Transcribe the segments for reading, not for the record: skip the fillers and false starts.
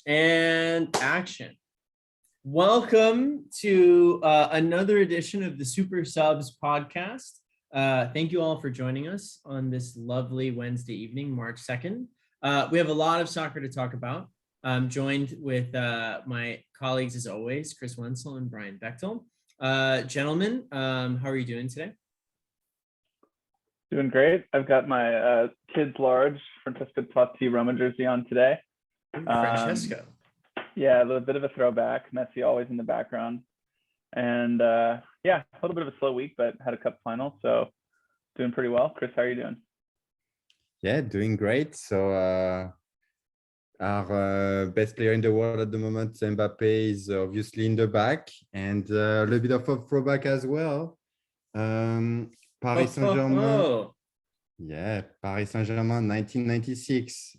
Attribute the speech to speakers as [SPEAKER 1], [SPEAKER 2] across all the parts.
[SPEAKER 1] And action. Welcome to another edition of the Supersub Podcast. Thank you all for joining us on this lovely Wednesday evening, March 2nd. We have a lot of soccer to talk about. I'm joined with my colleagues, as always, Chris Wenzel and Brian Bechtel. Gentlemen, how are you doing today?
[SPEAKER 2] Doing great. I've got my kids large Francesco Totti Roma jersey on today.
[SPEAKER 1] Francesco.
[SPEAKER 2] Yeah, a little bit of a throwback. Messi always in the background. And a little bit of a slow week, but had a cup final. So doing pretty well. Chris, how are you doing?
[SPEAKER 3] Yeah, doing great. So our best player in the world at the moment, Mbappe, is obviously in the back, and a little bit of a throwback as well. Paris Saint-Germain. Yeah, Paris Saint-Germain, 1996.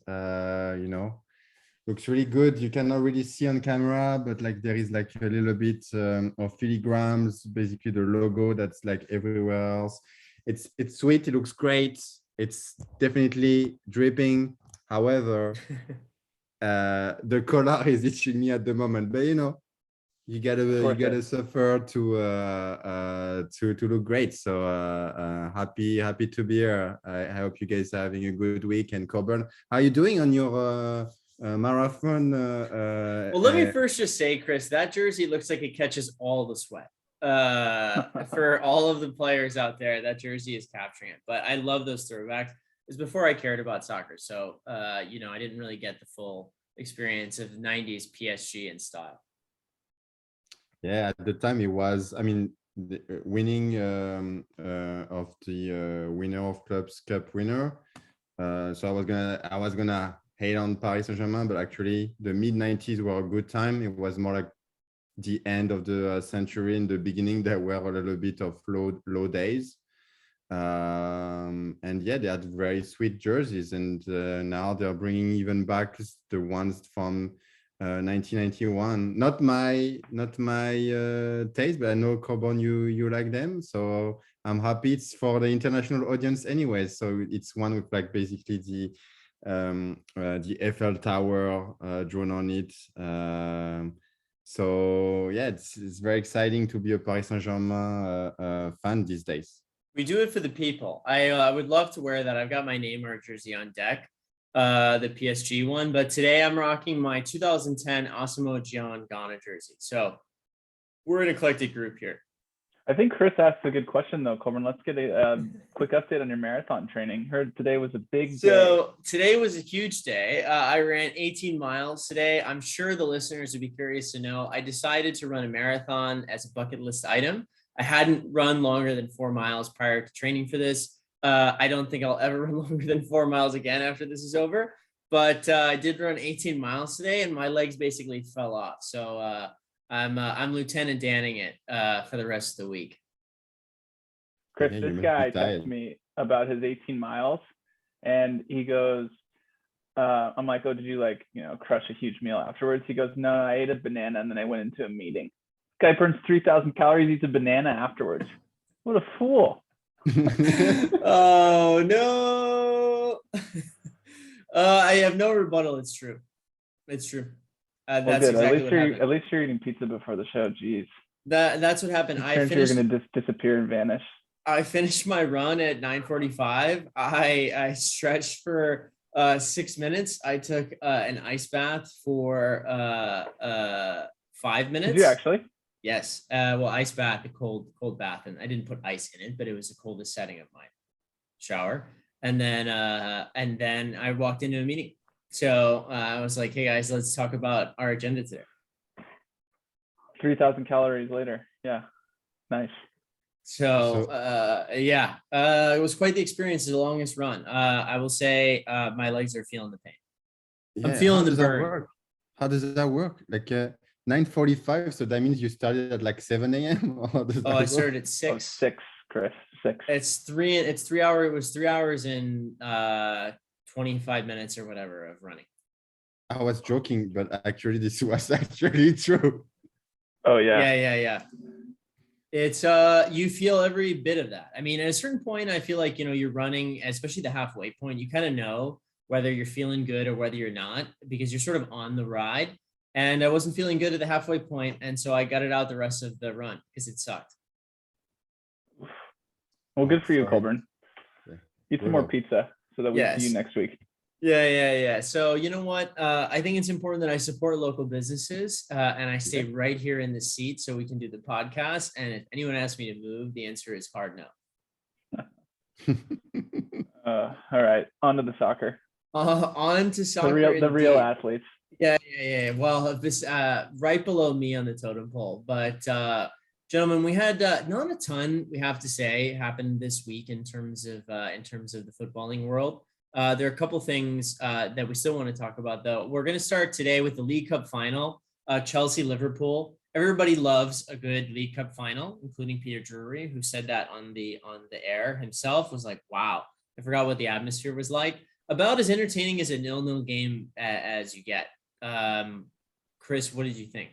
[SPEAKER 3] Looks really good. You cannot really see on camera, but like there is like a little bit of filigrams, basically the logo that's like everywhere else. It's sweet. It looks great. It's definitely dripping. However, the color is itching me at the moment. But you gotta suffer to look great. So happy to be here. I hope you guys are having a good week. And Coburn, how are you doing on your marathon?
[SPEAKER 1] Well, let me first just say, Chris, that jersey looks like it catches all the sweat. For all of the players out there, that jersey is capturing it. But I love those throwbacks. It's before I cared about soccer, so I didn't really get the full experience of 90s PSG and style.
[SPEAKER 3] Yeah, at the time it was, the winning of the winner of Clubs Cup winner. So I was gonna hate on Paris Saint-Germain, but actually the mid-90s were a good time. It was more like the end of the century. In the beginning, there were a little bit of low days. And yeah, they had very sweet jerseys, and now they're bringing even back the ones from 1991. Not my taste, but I know, Corbon, you like them, so I'm happy. It's for the international audience anyway, so it's one with like basically the Eiffel Tower drawn on it. So yeah, it's very exciting to be a Paris Saint-Germain fan these days.
[SPEAKER 1] We do it for the people. I would love to wear that. I've got my Neymar jersey on deck, the PSG one, but today I'm rocking my 2010 Asamoah Gyan Ghana jersey. So we're an eclectic group here.
[SPEAKER 2] I think Chris asked a good question though, Coburn. Let's get a quick update on your marathon training. Heard today was a big day.
[SPEAKER 1] So today was a huge day. I ran 18 miles today. I'm sure the listeners would be curious to know. I decided to run a marathon as a bucket list item. I hadn't run longer than 4 miles prior to training for this. I don't think I'll ever run longer than 4 miles again after this is over. But I did run 18 miles today, and my legs basically fell off. So I'm Lieutenant Danning it for the rest of the week.
[SPEAKER 2] Chris, this guy texted me about his 18 miles, and he goes, I'm like, oh, did you crush a huge meal afterwards? He goes, no, I ate a banana and then I went into a meeting. This guy burns 3,000 calories, eats a banana afterwards. What a fool.
[SPEAKER 1] Oh, no. I have no rebuttal. It's true. It's true. That's
[SPEAKER 2] well, good.
[SPEAKER 1] exactly
[SPEAKER 2] At least you're eating pizza before the show. Jeez.
[SPEAKER 1] That's what happened.
[SPEAKER 2] You're going to disappear and vanish.
[SPEAKER 1] I finished my run at 9:45. I stretched for 6 minutes. I took an ice bath for 5 minutes.
[SPEAKER 2] Did you actually?
[SPEAKER 1] Yes. Well, ice bath, a cold bath, and I didn't put ice in it, but it was the coldest setting of my shower. And then I walked into a meeting. So I was like, hey guys, let's talk about our agenda today.
[SPEAKER 2] 3,000 calories later. Yeah. Nice.
[SPEAKER 1] So it was quite the experience. The longest run. I will say my legs are feeling the pain.
[SPEAKER 3] Yeah,
[SPEAKER 1] I'm feeling the burn.
[SPEAKER 3] How does that work? Like 9:45, so that means you started at like 7 a.m.
[SPEAKER 1] I started at 6.
[SPEAKER 2] 6, Chris. 6.
[SPEAKER 1] It's 3 hours. It was 3 hours and 25 minutes or whatever of running.
[SPEAKER 3] I was joking, but actually this was actually true.
[SPEAKER 2] Oh yeah.
[SPEAKER 1] Yeah. It's you feel every bit of that. I mean, at a certain point, I feel like you're running, especially the halfway point. You kind of know whether you're feeling good or whether you're not, because you're sort of on the ride. And I wasn't feeling good at the halfway point, and so I got it out the rest of the run because it sucked.
[SPEAKER 2] Well, good for you, Colburn.
[SPEAKER 3] Yeah.
[SPEAKER 2] Eat some more pizza so that we see you next week.
[SPEAKER 1] Yeah. So you know what? I think it's important that I support local businesses and I stay right here in the seat so we can do the podcast. And if anyone asks me to move, the answer is hard no.
[SPEAKER 2] All right, on to the soccer.
[SPEAKER 1] On to soccer.
[SPEAKER 2] The real athletes.
[SPEAKER 1] Yeah. Well, this right below me on the totem pole. But gentlemen, we had not a ton, we have to say, happened this week in terms of the footballing world. There are a couple things that we still want to talk about, though. We're going to start today with the League Cup final, Chelsea-Liverpool. Everybody loves a good League Cup final, including Peter Drury, who said that on the air himself, was like, wow, I forgot what the atmosphere was like. About as entertaining as a 0-0 game as you get. Chris, what did you think?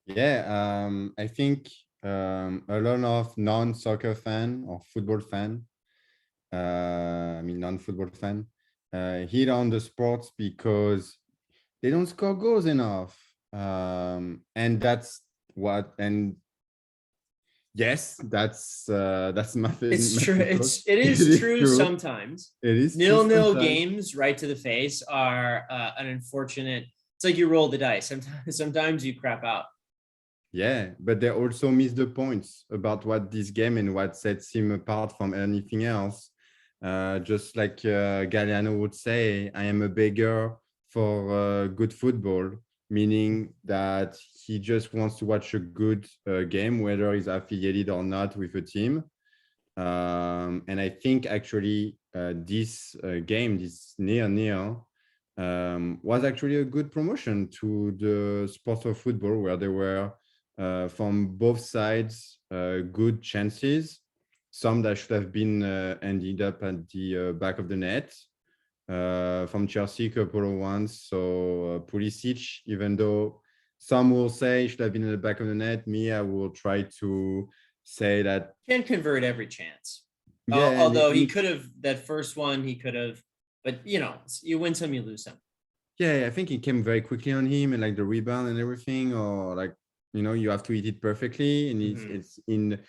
[SPEAKER 3] Yeah, I think a lot of non-soccer fan or football fan, non-football fan, hit on the sports because they don't score goals enough. And that's what, and yes, that's mathematical.
[SPEAKER 1] It's true. It is true sometimes.
[SPEAKER 3] It is
[SPEAKER 1] 0-0 games right to the face are an unfortunate. It's like you roll the dice. Sometimes you crap out.
[SPEAKER 3] Yeah, but they also miss the points about what this game and what sets him apart from anything else. Just like Galliano would say, I am a beggar for good football, meaning that he just wants to watch a good game, whether he's affiliated or not with a team. And I think actually this game, this near, was actually a good promotion to the sport of football, where there were from both sides good chances, some that should have been ended up at the back of the net. From Chelsea, a couple of ones. So Pulisic, even though some will say it should have been in the back of the net, me, I will try to say that
[SPEAKER 1] can't convert every chance.
[SPEAKER 3] Yeah,
[SPEAKER 1] although he could have, that first one he could have, but you win some, you lose some.
[SPEAKER 3] Yeah, I think it came very quickly on him, and like the rebound and everything, or like you have to hit it perfectly, and it's in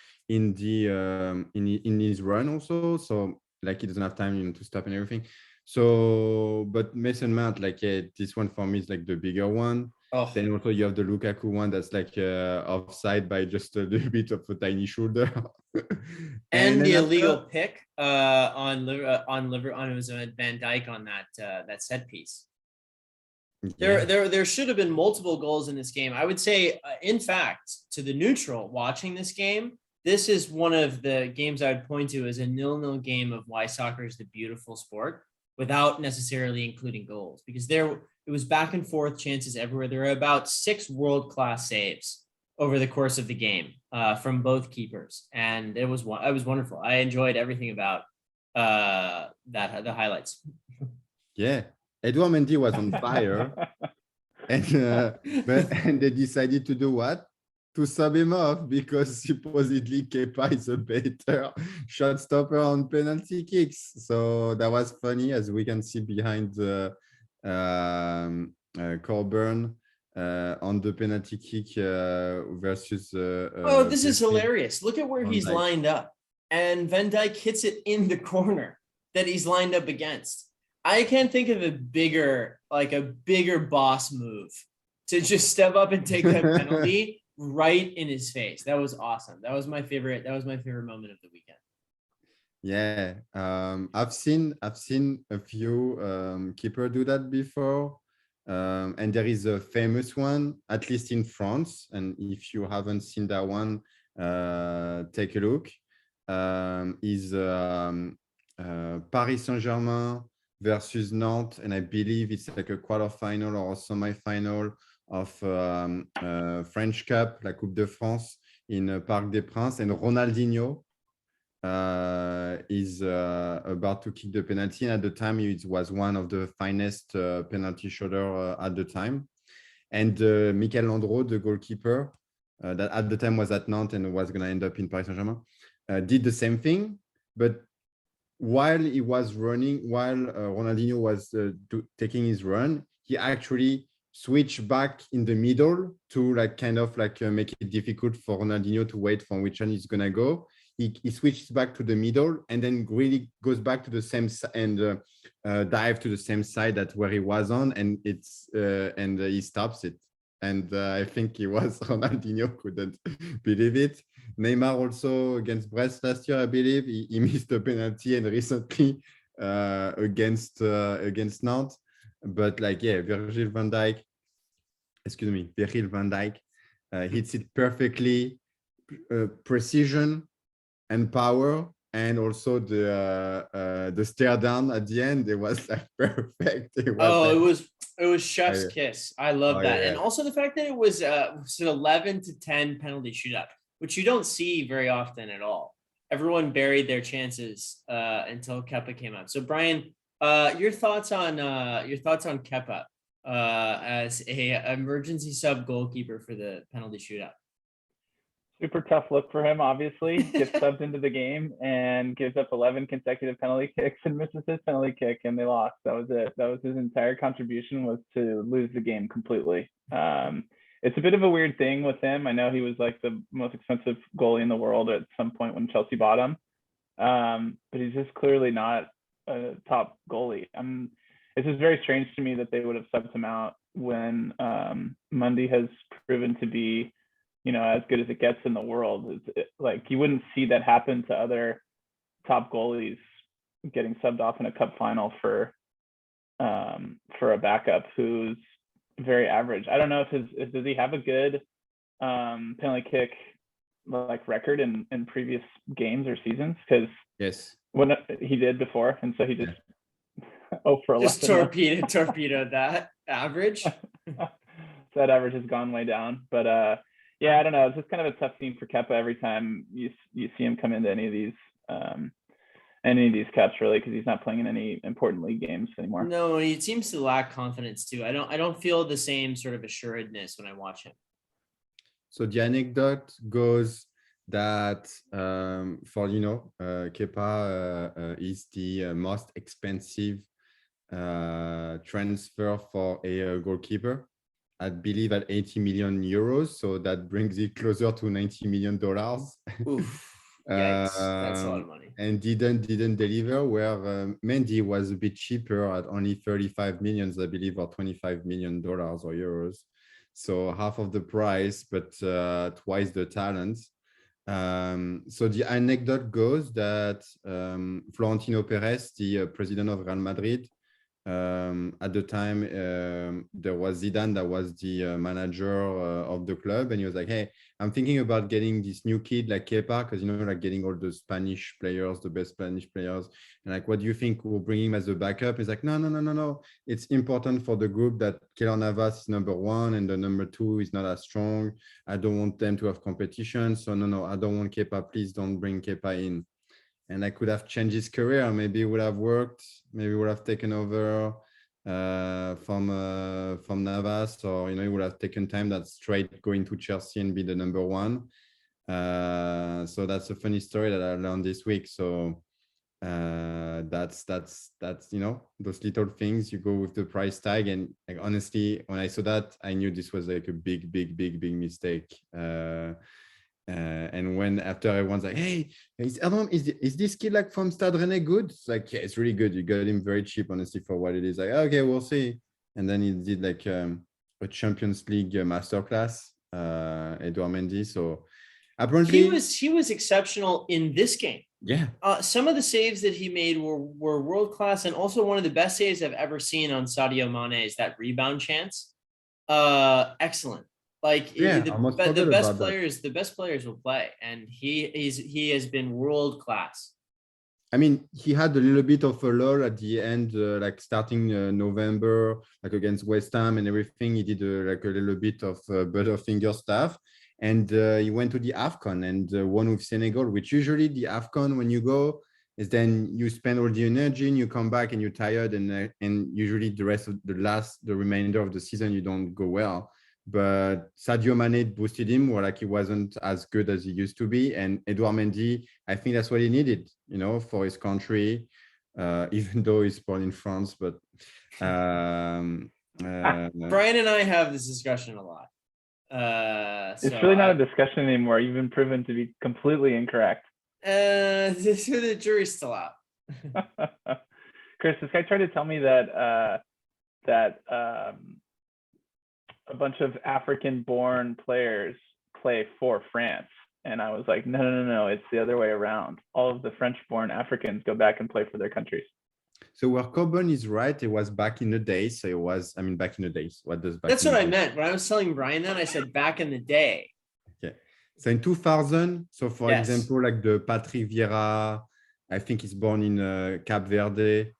[SPEAKER 3] his run also. So like he doesn't have time to stop and everything. So, but Mason Mount, like this one for me is like the bigger one.
[SPEAKER 1] Oh.
[SPEAKER 3] Then also you have the Lukaku one that's like offside by just a little bit of a tiny shoulder.
[SPEAKER 1] and the illegal pick on it was Van Dijk on that set piece. Yeah. There should have been multiple goals in this game. I would say, in fact, to the neutral watching this game, this is one of the games I would point to as a 0-0 game of why soccer is the beautiful sport, without necessarily including goals, because it was back and forth chances everywhere. There were about 6 world-class saves over the course of the game from both keepers, and it was wonderful. I enjoyed everything about the highlights.
[SPEAKER 3] Yeah. Edouard Mendy was on fire, and they decided to do what? To sub him off, because supposedly Kepa is a better shot stopper on penalty kicks. So that was funny, as we can see behind Colburn on the penalty kick versus.
[SPEAKER 1] This is hilarious! Look at where he's lined up, and Van Dijk hits it in the corner that he's lined up against. I can't think of a bigger boss move to just step up and take that penalty right in his face. That was awesome. That was my favorite moment of the weekend.
[SPEAKER 3] Yeah, I've seen a few keepers do that before, and there is a famous one, at least in France. And if you haven't seen that one, take a look. Is Paris Saint-Germain versus Nantes, and I believe it's like a quarterfinal or a semi-final of French Cup, la Coupe de France, in Parc des Princes, and Ronaldinho is about to kick the penalty. And at the time, it was one of the finest penalty shooter at the time. And Michael Landreau, the goalkeeper, that at the time was at Nantes and was going to end up in Paris Saint-Germain, did the same thing, but while he was running, while Ronaldinho was taking his run, he actually switched back in the middle to like kind of like make it difficult for Ronaldinho to wait for which one he's gonna go. He switches back to the middle and then really goes back to the same and dive to the same side that where he was on, and he stops it. And I think he was Ronaldinho couldn't believe it. Neymar also against Brest last year, I believe, he missed a penalty, and recently against Nantes. But like, yeah, Virgil van Dijk hits it perfectly, precision and power, and also the stare down at the end. It was like perfect.
[SPEAKER 1] It was chef's kiss. I love that. Yeah. And also the fact that it was an 11-10 penalty shootout, which you don't see very often at all. Everyone buried their chances until Kepa came out. So Brian, your thoughts on Kepa as a emergency sub goalkeeper for the penalty shootout?
[SPEAKER 2] Super tough look for him, obviously. Gets subbed into the game and gives up 11 consecutive penalty kicks and misses his penalty kick, and they lost. That was it. That was his entire contribution, was to lose the game completely. It's a bit of a weird thing with him. I know he was like the most expensive goalie in the world at some point when Chelsea bought him, but he's just clearly not a top goalie. It's just very strange to me that they would have subbed him out when Mundy has proven to be, as good as it gets in the world. Like, you wouldn't see that happen to other top goalies getting subbed off in a cup final for a backup who's very average. I don't know if does he have a good penalty kick like record in previous games or seasons? Because
[SPEAKER 3] yes,
[SPEAKER 2] when he did before, and so he just for 11.
[SPEAKER 1] Just torpedoed that average.
[SPEAKER 2] So that average has gone way down, but yeah, I don't know. It's just kind of a tough scene for Kepa every time you see him come into any of these cups, really, because he's not playing in any important league games anymore.
[SPEAKER 1] No, he seems to lack confidence too. I don't feel the same sort of assuredness when I watch him.
[SPEAKER 3] So the anecdote goes that Kepa is the most expensive transfer for a goalkeeper. I believe at 80 million euros, so that brings it closer to $90 million.
[SPEAKER 1] Oof, yikes, that's a lot of money.
[SPEAKER 3] And didn't deliver. Where Mendy was a bit cheaper at only 35 millions, I believe, or $25 million or euros. So half of the price, but twice the talent. So the anecdote goes that Florentino Perez, the president of Real Madrid, at the time there was Zidane that was the manager of the club, and he was like, hey, I'm thinking about getting this new kid like Kepa, because like getting all the Spanish players, the best Spanish players, and like, what do you think, we'll bring him as a backup? He's like, no, it's important for the group that Keylor Navas is number one and the number two is not as strong. I don't want them to have competition, so no, I don't want Kepa, please don't bring Kepa in. And I could have changed his career. Maybe it would have worked. Maybe would have taken over from Navas, or he would have taken time that straight going to Chelsea and be the number one. So that's a funny story that I learned this week. So that's those little things. You go with the price tag, and like, honestly, when I saw that, I knew this was like a big mistake. And when after everyone's like, hey, is this kid like from Stade Rennais good? It's like, yeah, it's really good. You got him very cheap, honestly, for what it is. Like, okay, we'll see. And then he did like a Champions League masterclass, Edouard Mendy. So apparently
[SPEAKER 1] he was exceptional in this game.
[SPEAKER 3] Yeah.
[SPEAKER 1] Some of the saves that he made were world class, and also one of the best saves I've ever seen on Sadio Mane is that rebound chance. Excellent. Like, the best players will play, and he has been world class.
[SPEAKER 3] I mean, he had a little bit of a lull at the end, like starting November, like against West Ham and everything. He did like a little bit of Butterfinger stuff, and he went to the AFCON and won with Senegal, which usually the AFCON, when you go, is then you spend all the energy and you come back and you're tired, and usually the remainder of the season you don't go well. but Sadio Mane boosted him, where like he wasn't as good as he used to be. And Edouard Mendy, I think that's what he needed, for his country, even though he's born in France. But
[SPEAKER 1] Brian and I have this discussion a lot.
[SPEAKER 2] It's really not a discussion anymore. You've been proven to be completely incorrect.
[SPEAKER 1] The jury's still out.
[SPEAKER 2] Chris, this guy tried to tell me that a bunch of African-born players play for France, and I was like, no, it's the other way around. All of the French-born Africans go back and play for their countries.
[SPEAKER 3] So where Coburn is right, it was back in the days. So it was, back in the days. What does back?
[SPEAKER 1] That's what I meant. When I was telling Brian that, I said back in the day.
[SPEAKER 3] Okay. So in 2000, so for example, like the Patrick Vieira, I think he's born in Cap Verde.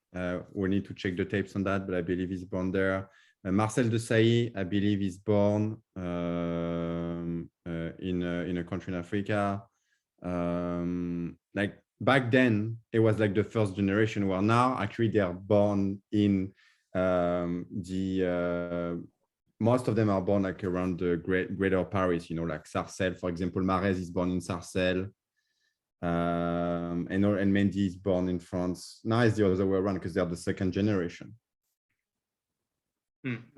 [SPEAKER 3] We need to check the tapes on that, but I believe he's born there. Marcel Desailly, I believe he's born in a country in Africa. Like back then, it was like the first generation, where now actually they are born in most of them are born like around the greater Paris, like Sarcelles, for example. Mahrez is born in Sarcelles. And Mendy is born in France. Now it's the other way around because they are the second generation.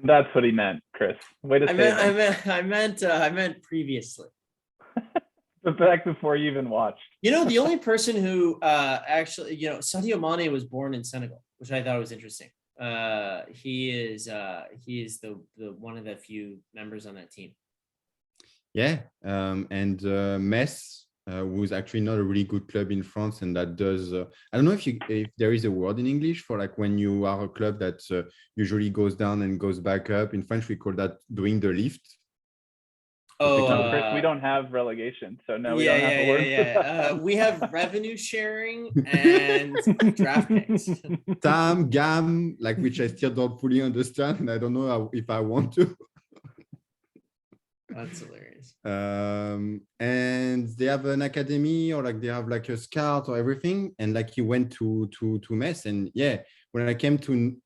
[SPEAKER 2] That's what he meant, Chris. Way to say
[SPEAKER 1] I meant previously.
[SPEAKER 2] But back before you even watched.
[SPEAKER 1] The only person who actually, Sadio Mane was born in Senegal, which I thought was interesting. He is the one of the few members on that team.
[SPEAKER 3] Yeah, and Metz, who's actually not a really good club in France, and that does. I don't know if there is a word in English for like when you are a club that usually goes down and goes back up. In French, we call that doing the lift.
[SPEAKER 2] Oh, Chris, we don't have relegation, so no, we don't have a word.
[SPEAKER 1] Yeah. We have revenue sharing and draft picks.
[SPEAKER 3] Tam, Gam, like which I still don't fully understand, and I don't know if I want to.
[SPEAKER 1] That's hilarious.
[SPEAKER 3] And they have an academy, or like they have like a scout or everything, and like he went to Metz, and when I came to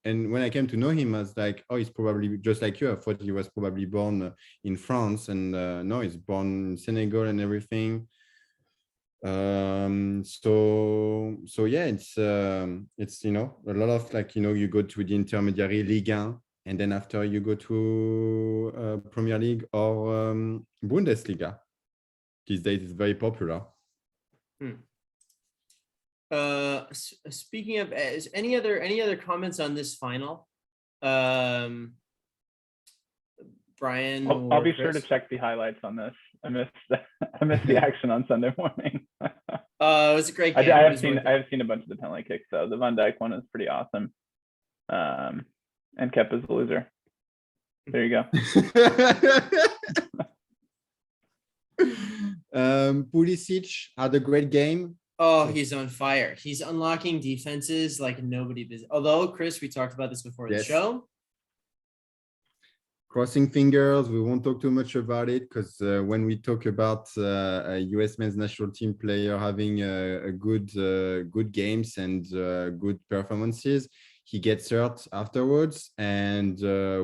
[SPEAKER 3] know him, I was like, oh, he's probably just like you. I thought he was probably born in France, and no, he's born in Senegal and everything. So yeah, it's a lot of like, you go to the intermediary Ligue 1, and then after you go to Premier League or Bundesliga. These days it's very popular.
[SPEAKER 1] Speaking of, any other comments on this final? Brian,
[SPEAKER 2] I'll be sure to check the highlights on this. I missed the action on Sunday morning.
[SPEAKER 1] It was a great game.
[SPEAKER 2] I have seen a bunch of the penalty kicks though. The Van Dijk one is pretty awesome. And Kepa's a loser. There you go.
[SPEAKER 3] Pulisic had a great game.
[SPEAKER 1] Oh, he's on fire. He's unlocking defenses like nobody business. Although, Chris, we talked about this before the show.
[SPEAKER 3] Crossing fingers, we won't talk too much about it, because when we talk about a US men's national team player having a good games and good performances, he gets hurt afterwards, and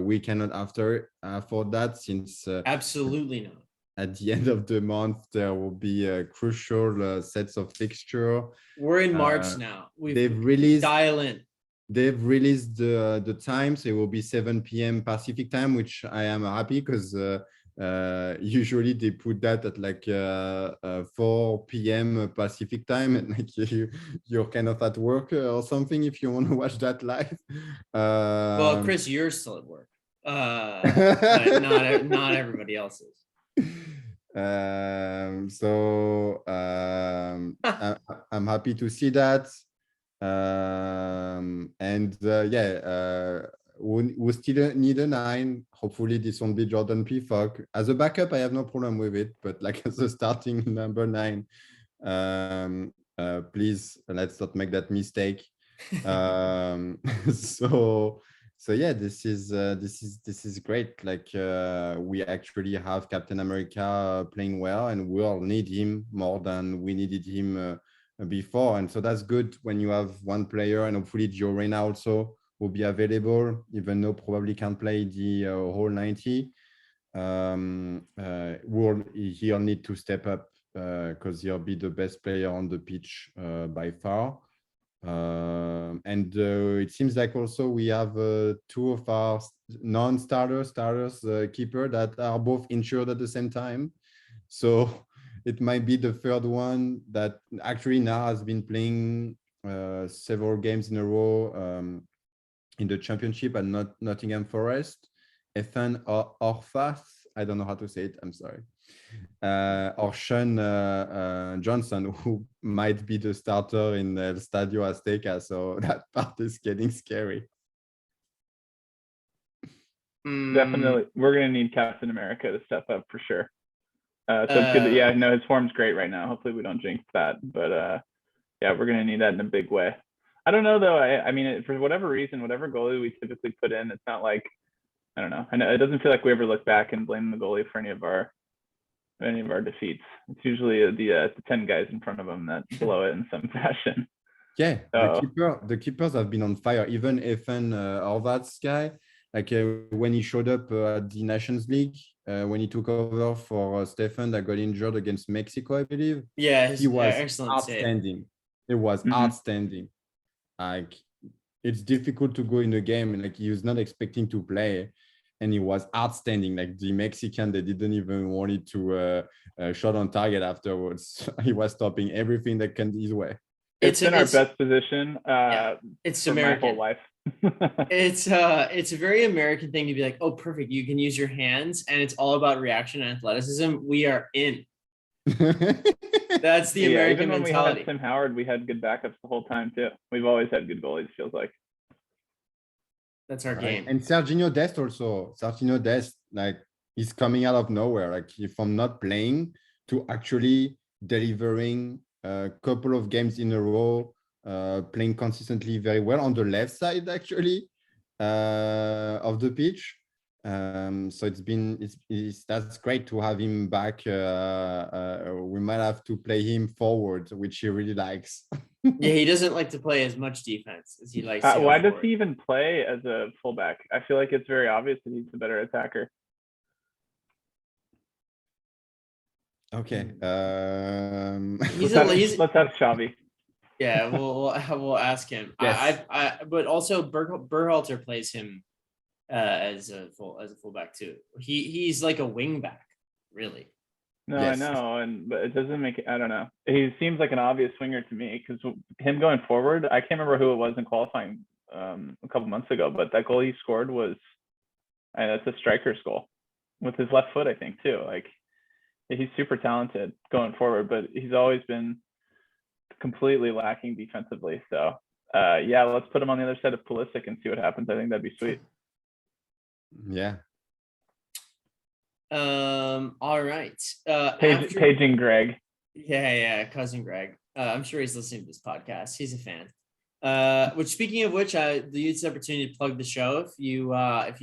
[SPEAKER 3] we cannot afford that, since
[SPEAKER 1] absolutely not.
[SPEAKER 3] At the end of the month, there will be a crucial sets of fixture.
[SPEAKER 1] We're in March now.
[SPEAKER 3] They've released
[SPEAKER 1] dial in.
[SPEAKER 3] They've released the time, so it will be 7 p.m. Pacific time, which I am happy, because usually they put that at like 4 p.m. Pacific time, and like you're kind of at work or something if you want to watch that live.
[SPEAKER 1] Well, Chris, you're still at work, but not everybody else is.
[SPEAKER 3] I'm happy to see that. We still need a 9. Hopefully this won't be Jordan Pifok. As a backup, I have no problem with it, but like as a starting number 9, please let's not make that mistake. So yeah, this is great. Like we actually have Captain America playing well, and we all need him more than we needed him before, and so that's good when you have one player, and hopefully Gio Reyna also will be available, even though probably can't play the whole 90. he'll need to step up because he'll be the best player on the pitch by far. And it seems like also we have two of our non-starters, keeper that are both injured at the same time. So it might be the third one that actually now has been playing several games in a row in the championship at Nottingham Forest. Ethan Orfath, I don't know how to say it, I'm sorry. Or Sean Johnson, who might be the starter in El Estadio Azteca. So that part is getting scary.
[SPEAKER 2] Definitely. We're going to need Captain America to step up for sure. So it's good that, yeah, no, his form's great right now. Hopefully we don't jinx that. But yeah, we're going to need that in a big way. I don't know, though. I mean, for whatever reason, whatever goalie we typically put in, it's not like, I don't know. I know it doesn't feel like we ever look back and blame the goalie for any of our defeats. It's usually the 10 guys in front of them that blow it in some fashion.
[SPEAKER 3] Yeah, the keepers have been on fire. Even Ethan Horvath's guy, like when he showed up at the Nations League, when he took over for Stefan that got injured against Mexico, I believe.
[SPEAKER 1] Yeah,
[SPEAKER 3] he was
[SPEAKER 1] outstanding.
[SPEAKER 3] It was outstanding. Like, it's difficult to go in a game and like he was not expecting to play. And he was outstanding. Like the Mexican, they didn't even want it to shot on target afterwards. He was stopping everything that came his way.
[SPEAKER 2] It's been our best position.
[SPEAKER 1] It's
[SPEAKER 2] for
[SPEAKER 1] American.
[SPEAKER 2] My whole life.
[SPEAKER 1] It's a very American thing to be like, oh, perfect. You can use your hands, and it's all about reaction and athleticism. We are in. That's the American
[SPEAKER 2] even
[SPEAKER 1] mentality.
[SPEAKER 2] When we had Tim Howard, we had good backups the whole time too. We've always had good goalies. Feels like.
[SPEAKER 1] That's our game.
[SPEAKER 3] And Serginho Dest also. Serginho Dest, like, he's coming out of nowhere. Like, from not playing to actually delivering a couple of games in a row, playing consistently very well on the left side, actually, of the pitch. So that's great to have him back. We might have to play him forward, which he really likes.
[SPEAKER 1] Yeah, he doesn't like to play as much defense as he likes to.
[SPEAKER 2] Why does he even play as a fullback? I feel like it's very obvious that he's a better attacker.
[SPEAKER 3] Okay.
[SPEAKER 2] Let's ask Xavi.
[SPEAKER 1] Yeah, we'll ask him.
[SPEAKER 3] Yes.
[SPEAKER 1] But also Berhalter plays him as a fullback too. He's like a wing back, really.
[SPEAKER 2] No, yes. I know, but it doesn't make. I don't know. He seems like an obvious swinger to me because him going forward. I can't remember who it was in qualifying a couple months ago, but that goal he scored was, that's a striker's goal with his left foot, I think too. Like, he's super talented going forward, but he's always been completely lacking defensively. So yeah, let's put him on the other side of Pulisic and see what happens. I think that'd be sweet.
[SPEAKER 3] Yeah.
[SPEAKER 1] All right.
[SPEAKER 2] Paging Greg.
[SPEAKER 1] Yeah, cousin Greg. I'm sure he's listening to this podcast. He's a fan. Which, speaking of which, I use this opportunity to plug the show. If you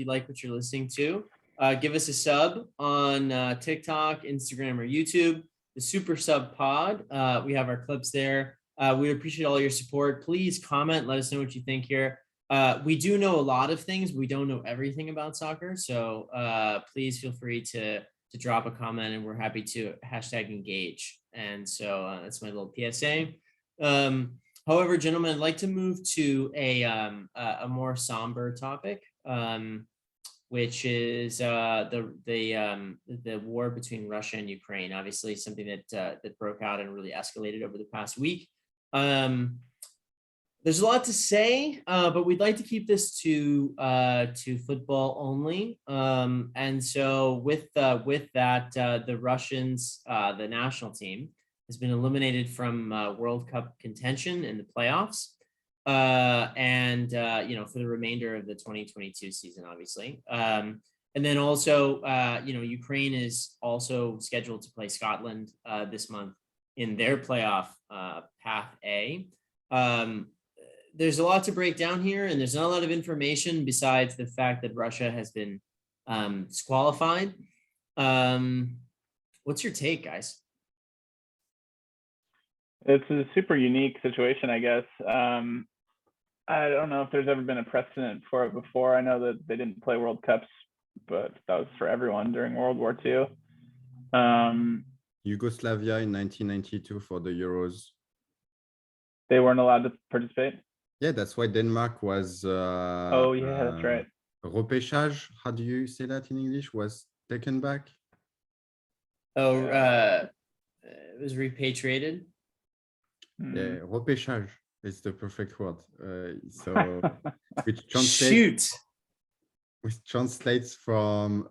[SPEAKER 1] like what you're listening to, give us a sub on TikTok, Instagram, or YouTube. The Supersub Pod. We have our clips there. We appreciate all your support. Please comment. Let us know what you think here. We do know a lot of things. We don't know everything about soccer. So please feel free to drop a comment, and we're happy to #engage. And so that's my little PSA. However, gentlemen, I'd like to move to a more somber topic, which is the war between Russia and Ukraine. Obviously, something that broke out and really escalated over the past week. There's a lot to say, but we'd like to keep this to football only. And so with that, the Russians, the national team, has been eliminated from World Cup contention in the playoffs, and for the remainder of the 2022 season, obviously. And then also, Ukraine is also scheduled to play Scotland this month in their playoff path A. There's a lot to break down here, and there's not a lot of information besides the fact that Russia has been disqualified. What's your take, guys?
[SPEAKER 2] It's a super unique situation, I guess. I don't know if there's ever been a precedent for it before. I know that they didn't play World Cups but that was for everyone during World War II.
[SPEAKER 3] Yugoslavia in 1992 for the Euros.
[SPEAKER 2] They weren't allowed to participate.
[SPEAKER 3] Yeah, that's why Denmark was.
[SPEAKER 2] That's right.
[SPEAKER 3] Repêchage, how do you say that in English? Was taken back.
[SPEAKER 1] It was repatriated.
[SPEAKER 3] Yeah, repêchage is the perfect word. So which translates from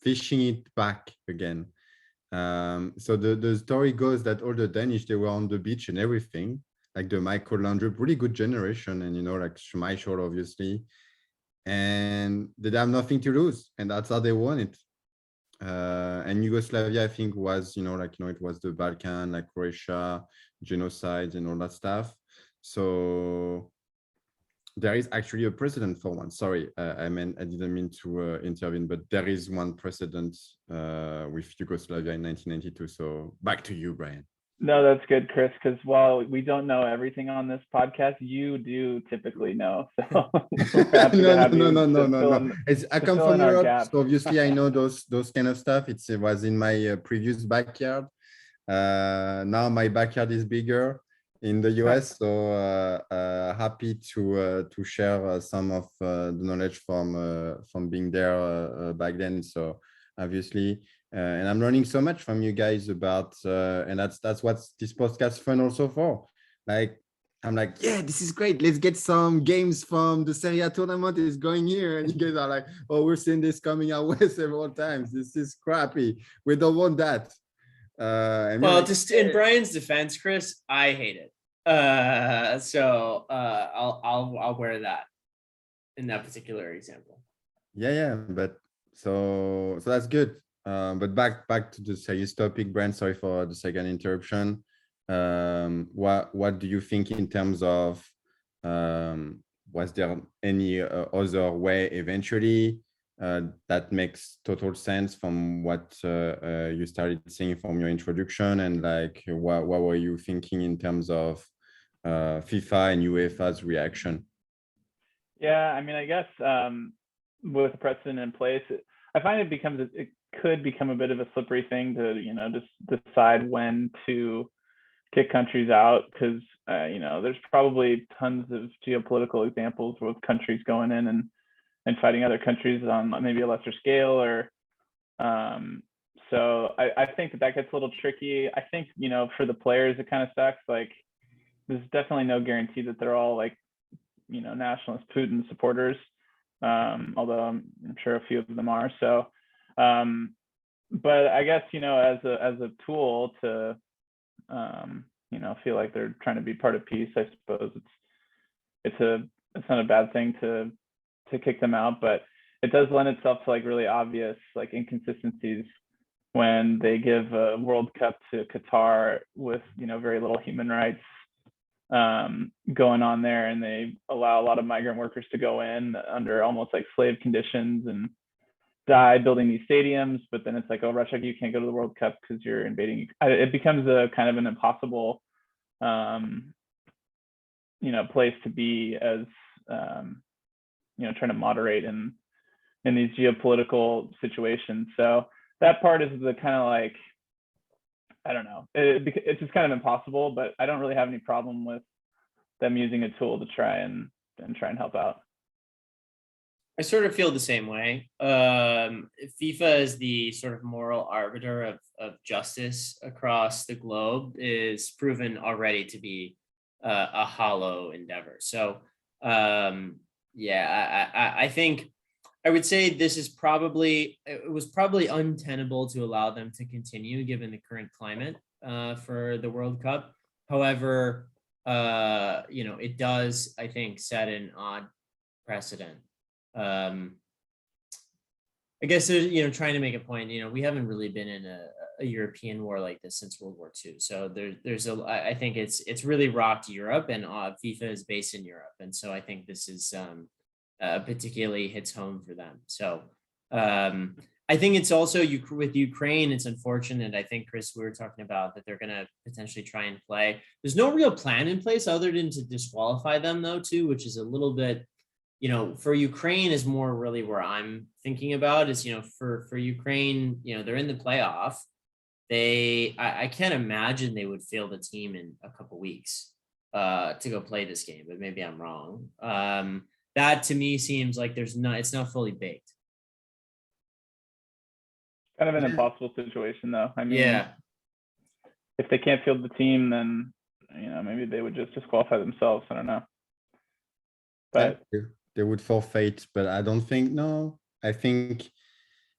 [SPEAKER 3] fishing it back again. So the story goes that all the Danish, they were on the beach and everything, like the Michael Laudrup, really good generation, and like Schmeichel, obviously, and they have nothing to lose, and that's how they won it. And Yugoslavia, I think, was it was the Balkan, like Croatia, genocide and all that stuff. So there is actually a precedent for one. Sorry, I didn't mean to intervene, but there is one precedent with Yugoslavia in 1992. So back to you, Brian.
[SPEAKER 2] No, that's good, Chris, because while we don't know everything on this podcast, you do typically know. So
[SPEAKER 3] no. I come from Europe, so obviously I know those kind of stuff. It was in my previous backyard. Now my backyard is bigger in the US, so happy to share some of the knowledge from being there back then. So obviously. And I'm learning so much from you guys about, and that's what this podcast fun also for. Like, I'm like, yeah, this is great. Let's get some games from the Serie A tournament is going here. And you guys are like, oh, we're seeing this coming our way several times. This is crappy. We don't want that.
[SPEAKER 1] Just in Brian's defense, Chris, I hate it. So I'll wear that in that particular example.
[SPEAKER 3] Yeah, but so that's good. But back to the serious topic, Brent. Sorry for the second interruption. What do you think in terms of was there any other way eventually that makes total sense from what you started saying from your introduction, and like what were you thinking in terms of FIFA and UEFA's reaction?
[SPEAKER 2] Yeah, I mean, I guess with the precedent in place, I find it could become a bit of a slippery thing to, just decide when to kick countries out, because, there's probably tons of geopolitical examples with countries going in and fighting other countries on maybe a lesser scale, or so I think that gets a little tricky. I think, for the players, it kind of sucks. Like, there's definitely no guarantee that they're all like, nationalist Putin supporters, although I'm sure a few of them are. So, but I guess, as a tool to, feel like they're trying to be part of peace, I suppose it's not a bad thing to kick them out, but it does lend itself to like really obvious like inconsistencies when they give a World Cup to Qatar with, very little human rights going on there, and they allow a lot of migrant workers to go in under almost like slave conditions and die building these stadiums. But then it's like, oh, Russia, you can't go to the World Cup because you're invading. It becomes a kind of an impossible place to be as trying to moderate in these geopolitical situations. So that part is the kind of like, I don't know, it's just kind of impossible, but I don't really have any problem with them using a tool to try and help out.
[SPEAKER 1] I sort of feel the same way. FIFA is the sort of moral arbiter of justice across the globe, is proven already to be a hollow endeavor. So I think I would say it was probably untenable to allow them to continue given the current climate for the World Cup. However, it does, I think, set an odd precedent. I guess there's, trying to make a point, we haven't really been in a European war like this since World War II. So I think it's really rocked Europe, and FIFA is based in Europe. And so I think this is particularly hits home for them. So I think it's also with Ukraine, it's unfortunate. I think, Chris, we were talking about that they're going to potentially try and play. There's no real plan in place other than to disqualify them, though, too, which is a little bit, for Ukraine is more really where I'm thinking about is, for Ukraine, they're in the playoff. I can't imagine they would field the team in a couple weeks to go play this game, but maybe I'm wrong. That to me seems like it's not fully baked.
[SPEAKER 2] Kind of an impossible situation, though. I mean,
[SPEAKER 1] yeah.
[SPEAKER 2] If they can't field the team, then maybe they would just disqualify themselves. I don't know. But
[SPEAKER 3] they would forfeit, but I don't think. No, I think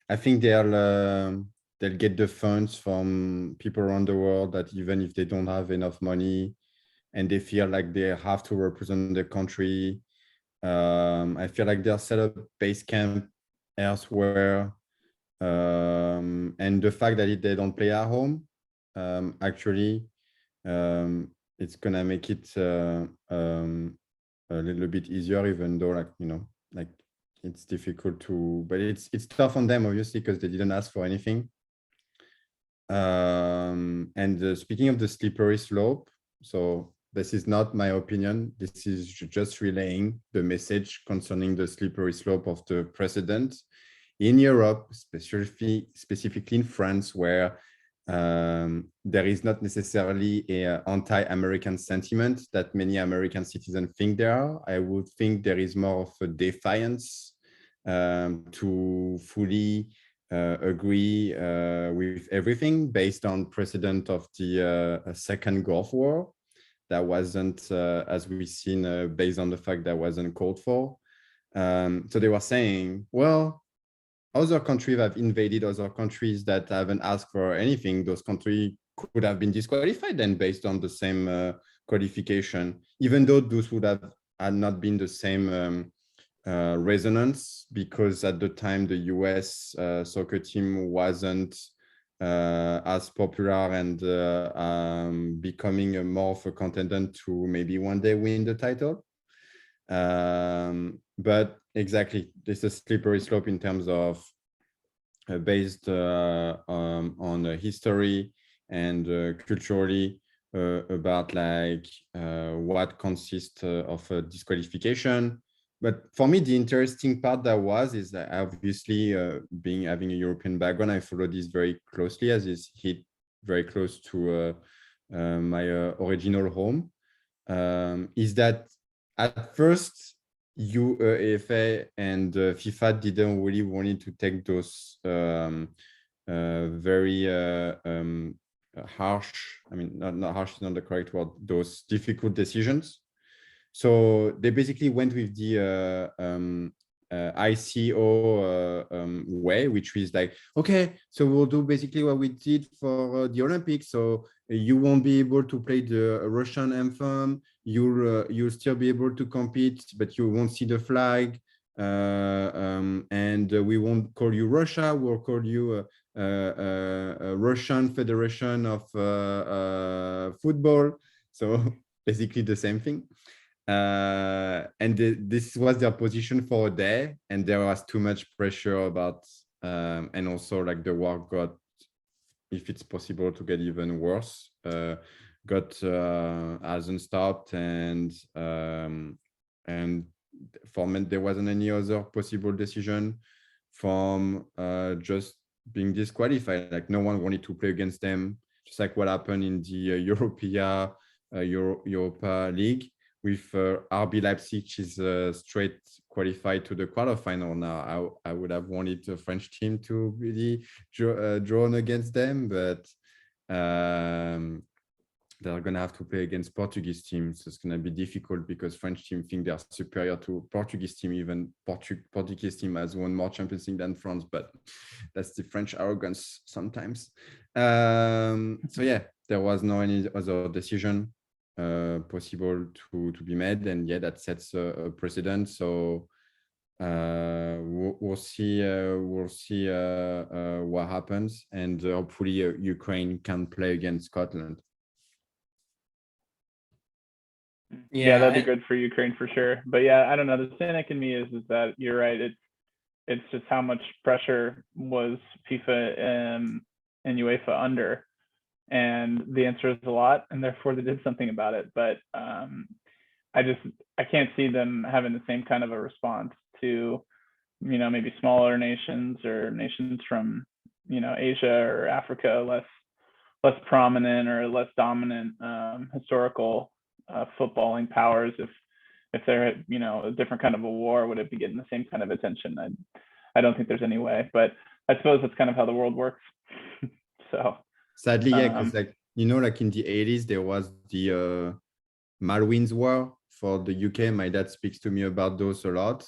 [SPEAKER 3] they'll get the funds from people around the world that even if they don't have enough money and they feel like they have to represent the country, I feel like they'll set up base camp elsewhere. And the fact that they don't play at home, actually, it's gonna make it a little bit easier, even though it's difficult to, but it's tough on them, obviously, because they didn't ask for anything. And speaking of the slippery slope, so this is not my opinion. This is just relaying the message concerning the slippery slope of the precedent in Europe, specifically in France, where there is not necessarily an anti-American sentiment that many American citizens think there are. I would think there is more of a defiance to fully agree with everything based on precedent of the Second Gulf War. That wasn't, as we've seen, based on the fact that wasn't called for. So they were saying, well, other countries have invaded other countries that haven't asked for anything. Those countries could have been disqualified then based on the same qualification, even though those would have had not been the same resonance, because at the time the US soccer team wasn't as popular and becoming more of a contender to maybe one day win the title. But exactly, this is a slippery slope in terms of based on history and culturally about what consists of a disqualification. But for me, the interesting part is that obviously having a European background, I follow this very closely as it's hit very close to my original home. Is that at first UEFA and FIFA didn't really want to take those very harsh, I mean, not harsh is not the correct word, those difficult decisions. So they basically went with the ICO way, which is like, okay, so we'll do basically what we did for the Olympics. So you won't be able to play the Russian anthem. You'll still be able to compete, but you won't see the flag. And we won't call you Russia. We'll call you Russian Federation of Football. So basically the same thing. And this was their position for a day, and there was too much pressure about and also like the war got, if it's possible to get even worse, hasn't stopped, and for me there wasn't any other possible decision from just being disqualified. Like no one wanted to play against them, just like what happened in the Europa League with RB Leipzig is straight qualified to the quarterfinal now. I would have wanted the French team to really drawn against them, but they're going to have to play against Portuguese teams. So it's going to be difficult because French team think they're superior to Portuguese team. Even Portuguese team has won more Champions League than France, but that's the French arrogance sometimes. So yeah, there was no any other decision possible to be made, and yeah, that sets a precedent. So we'll see what happens, and hopefully Ukraine can play against Scotland.
[SPEAKER 2] Yeah, that'd be good for Ukraine for sure. But yeah, I don't know. The cynic in me is that you're right. It's just how much pressure was FIFA and UEFA under, and the answer is a lot, and therefore they did something about it. But I can't see them having the same kind of a response to, maybe smaller nations or nations from, Asia or Africa, less prominent or less dominant historical footballing powers. If they're, a different kind of a war, would it be getting the same kind of attention? I don't think there's any way, but I suppose that's kind of how the world works. So
[SPEAKER 3] sadly, yeah, because like in the 80s there was the Malwin's War for the UK. My dad speaks to me about those a lot.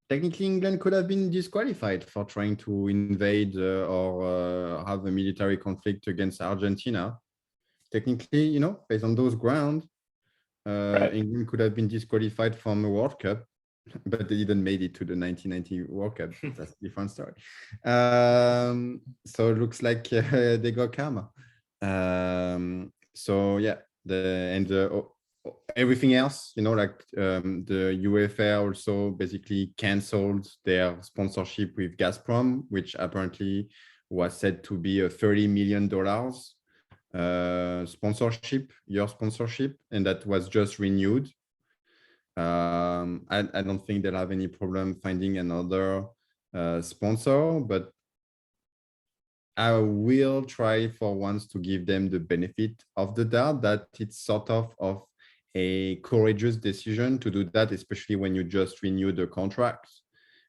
[SPEAKER 3] Technically, England could have been disqualified for trying to invade or have a military conflict against Argentina. Technically, based on those grounds,
[SPEAKER 2] right.
[SPEAKER 3] England could have been disqualified from a World Cup, but they didn't make it to the 1990 World Cup. That's a different story. So it looks like they got karma. So yeah, everything else, the UEFA also basically canceled their sponsorship with Gazprom, which apparently was said to be a $30 million sponsorship, and that was just renewed. I don't think they'll have any problem finding another sponsor, but I will try for once to give them the benefit of the doubt that it's sort of a courageous decision to do that, especially when you just renew the contract.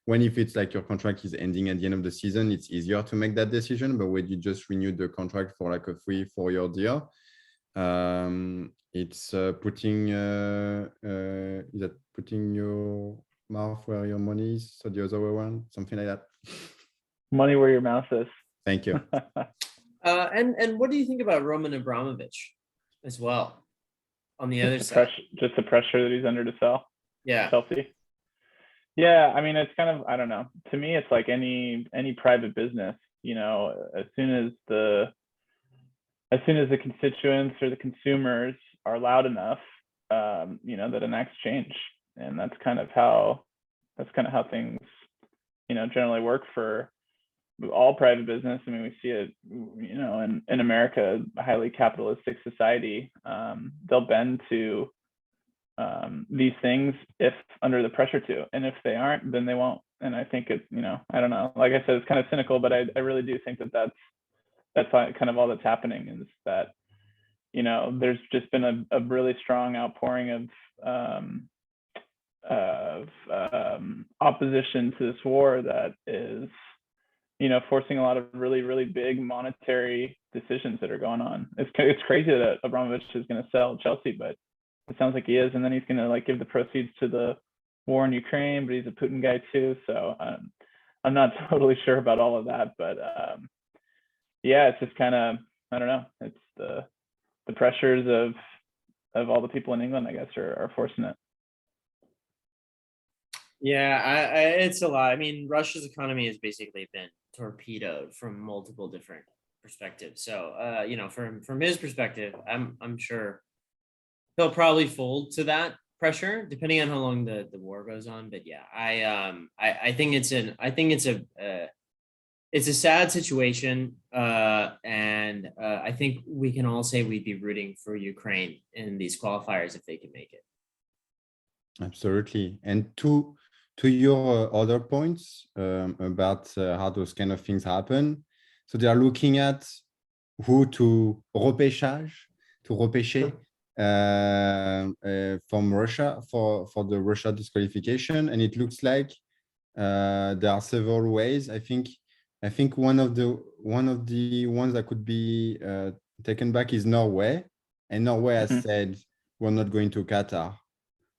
[SPEAKER 3] When if it's like your contract is ending at the end of the season, it's easier to make that decision. But when you just renew the contract for like a 3-4 year deal, it's putting is that putting your mouth where your money is, so the other way around, something like that.
[SPEAKER 2] Money where your mouth is.
[SPEAKER 3] Thank you.
[SPEAKER 1] And what do you think about Roman Abramovich as well on the other side?
[SPEAKER 2] Just the pressure that he's under to sell.
[SPEAKER 1] Yeah.
[SPEAKER 2] Chelsea. Yeah, I mean, it's kind of, I don't know. To me, it's like any private business. As soon as the constituents or the consumers are loud enough, that enacts change, and that's kind of how things, generally work for all private business. I mean, we see it, in America, a highly capitalistic society. They'll bend to these things if under the pressure to, and if they aren't, then they won't. And I think it's, I don't know. Like I said, it's kind of cynical, but I really do think that's kind of all that's happening, is that, there's just been a really strong outpouring of opposition to this war that is, forcing a lot of really, really big monetary decisions that are going on. It's crazy that Abramovich is going to sell Chelsea, but it sounds like he is, and then he's going to give the proceeds to the war in Ukraine, but he's a Putin guy too. So I'm not totally sure about all of that, but yeah, it's just kind of, I don't know. It's the pressures of all the people in England, I guess, are forcing it.
[SPEAKER 1] Yeah, it's a lot. I mean, Russia's economy has basically been torpedoed from multiple different perspectives. So, from his perspective, I'm sure he'll probably fold to that pressure, depending on how long the war goes on. But yeah, I think it's a sad situation, and I think we can all say we'd be rooting for Ukraine in these qualifiers if they can make it.
[SPEAKER 3] Absolutely. And to your other points about how those kind of things happen, so they are looking at who to repêcher from Russia for the Russia disqualification, and it looks like there are several ways. I think one of the ones that could be taken back is Norway, and Norway has said we're not going to Qatar.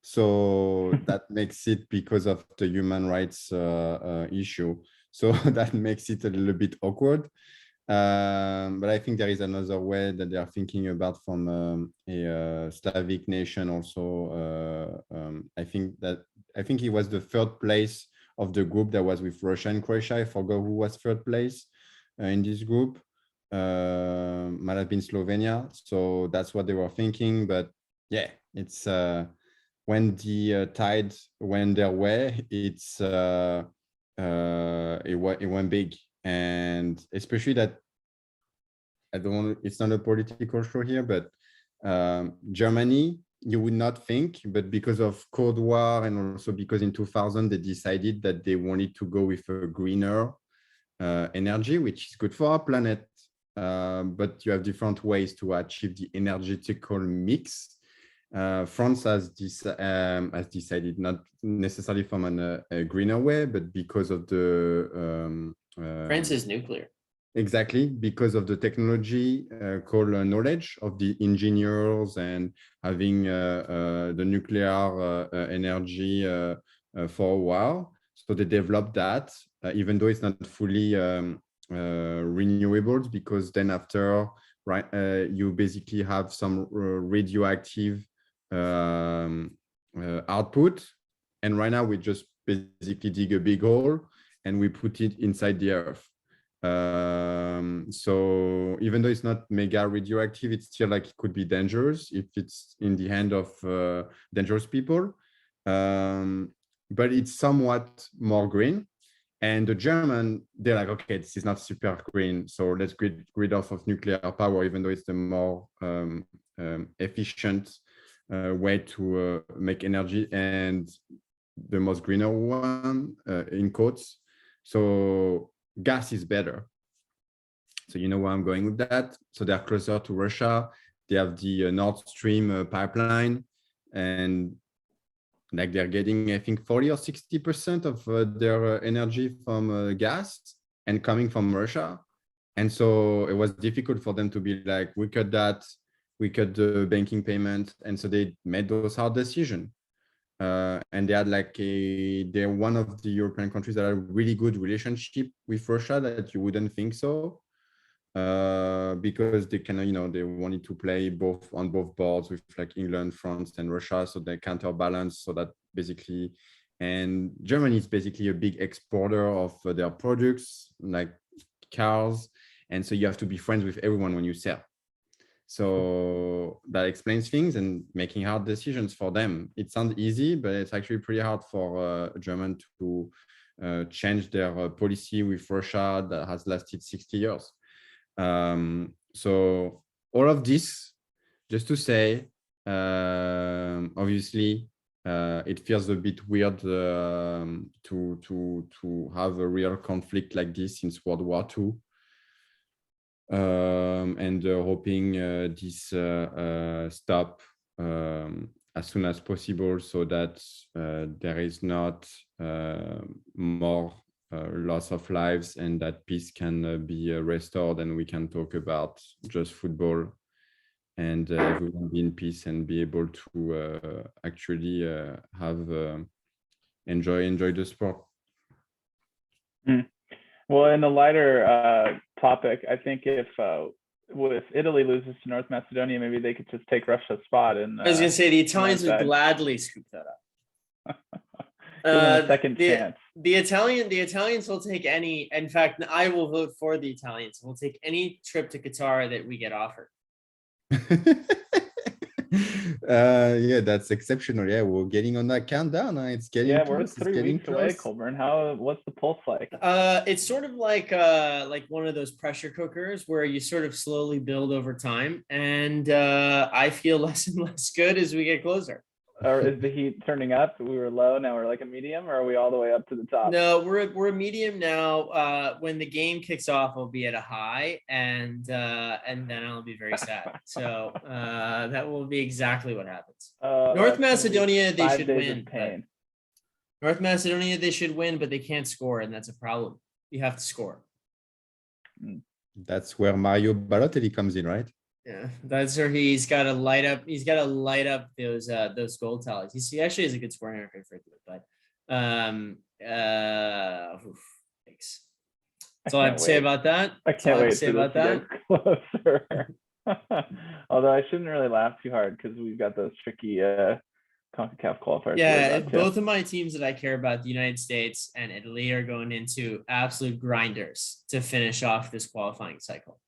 [SPEAKER 3] So that makes it because of the human rights issue. So that makes it a little bit awkward. But I think there is another way that they are thinking about from a Slavic nation also. I think it was the third place of the group that was with Russia and Croatia. I forgot who was third place in this group. Might have been Slovenia. So that's what they were thinking. But yeah, it's when the tide went their way, it went big. And especially that it's not a political show here, but Germany you would not think, but because of Cold War and also because in 2000 they decided that they wanted to go with a greener energy, which is good for our planet. But you have different ways to achieve the energetical mix. France has decided not necessarily from a greener way, but because of the
[SPEAKER 1] France is nuclear.
[SPEAKER 3] Exactly, because of the technology called knowledge of the engineers and having the nuclear energy for a while. So they developed that, even though it's not fully renewables, because then after, right, you basically have some radioactive output. And right now we just basically dig a big hole and we put it inside the earth. So even though it's not mega radioactive, it's still like it could be dangerous if it's in the hand of dangerous people. But it's somewhat more green. And the German, they're like, okay, this is not super green, so let's get rid of nuclear power, even though it's the more efficient way to make energy and the most greener one, in quotes. So gas is better. So you know where I'm going with that. So they're closer to Russia. They have the Nord Stream pipeline, and like they're getting, I think, 40 or 60% of their energy from gas and coming from Russia. And so it was difficult for them to be like, we cut that, we cut the banking payment. And so they made those hard decisions. And they had like they're one of the European countries that have a really good relationship with Russia that you wouldn't think so. Because they can, they wanted to play on both boards with like England, France, and Russia, so they counterbalance. So that basically, and Germany is basically a big exporter of their products like cars, and so you have to be friends with everyone when you sell. So that explains things and making hard decisions for them. It sounds easy, but it's actually pretty hard for German to change their policy with Russia that has lasted 60 years. So all of this, just to say, obviously, it feels a bit weird to have a real conflict like this since World War II, and hoping this stop as soon as possible, so that there is not more loss of lives, and that peace can be restored, and we can talk about just football and everyone be in peace and be able to actually have enjoy the sport.
[SPEAKER 2] Well, in the lighter topic, I think if Italy loses to North Macedonia, maybe they could just take Russia's spot. And
[SPEAKER 1] I was going to say the Italians would gladly scoop that up.
[SPEAKER 2] A second chance.
[SPEAKER 1] The Italians will take any. In fact, I will vote for the Italians. We'll take any trip to Qatar that we get offered.
[SPEAKER 3] Yeah, that's exceptional. Yeah, we're getting on that countdown. It's getting
[SPEAKER 2] we're 3 weeks away, Colburn. What's the pulse like?
[SPEAKER 1] It's sort of like one of those pressure cookers where you sort of slowly build over time, and I feel less and less good as we get closer.
[SPEAKER 2] Or is the heat turning up? We were low, now we're like a medium, or are we all the way up to the top?
[SPEAKER 1] No, we're a medium now. When the game kicks off, I'll be at a high, and then I'll be very sad. So that will be exactly what happens. North Macedonia, they should win. North Macedonia, they should win, but they can't score, and that's a problem. You have to score.
[SPEAKER 3] That's where Mario Balotelli comes in, right?
[SPEAKER 1] Yeah, that's where he's got to light up. He's got to light up those goal tallies. He actually has a good scoring record for it, but thanks. That's all I have to say about that.
[SPEAKER 2] I can't wait to say about that. Closer. Although I shouldn't really laugh too hard because we've got those tricky CONCACAF qualifiers.
[SPEAKER 1] Yeah, both of my teams that I care about, the United States and Italy, are going into absolute grinders to finish off this qualifying cycle.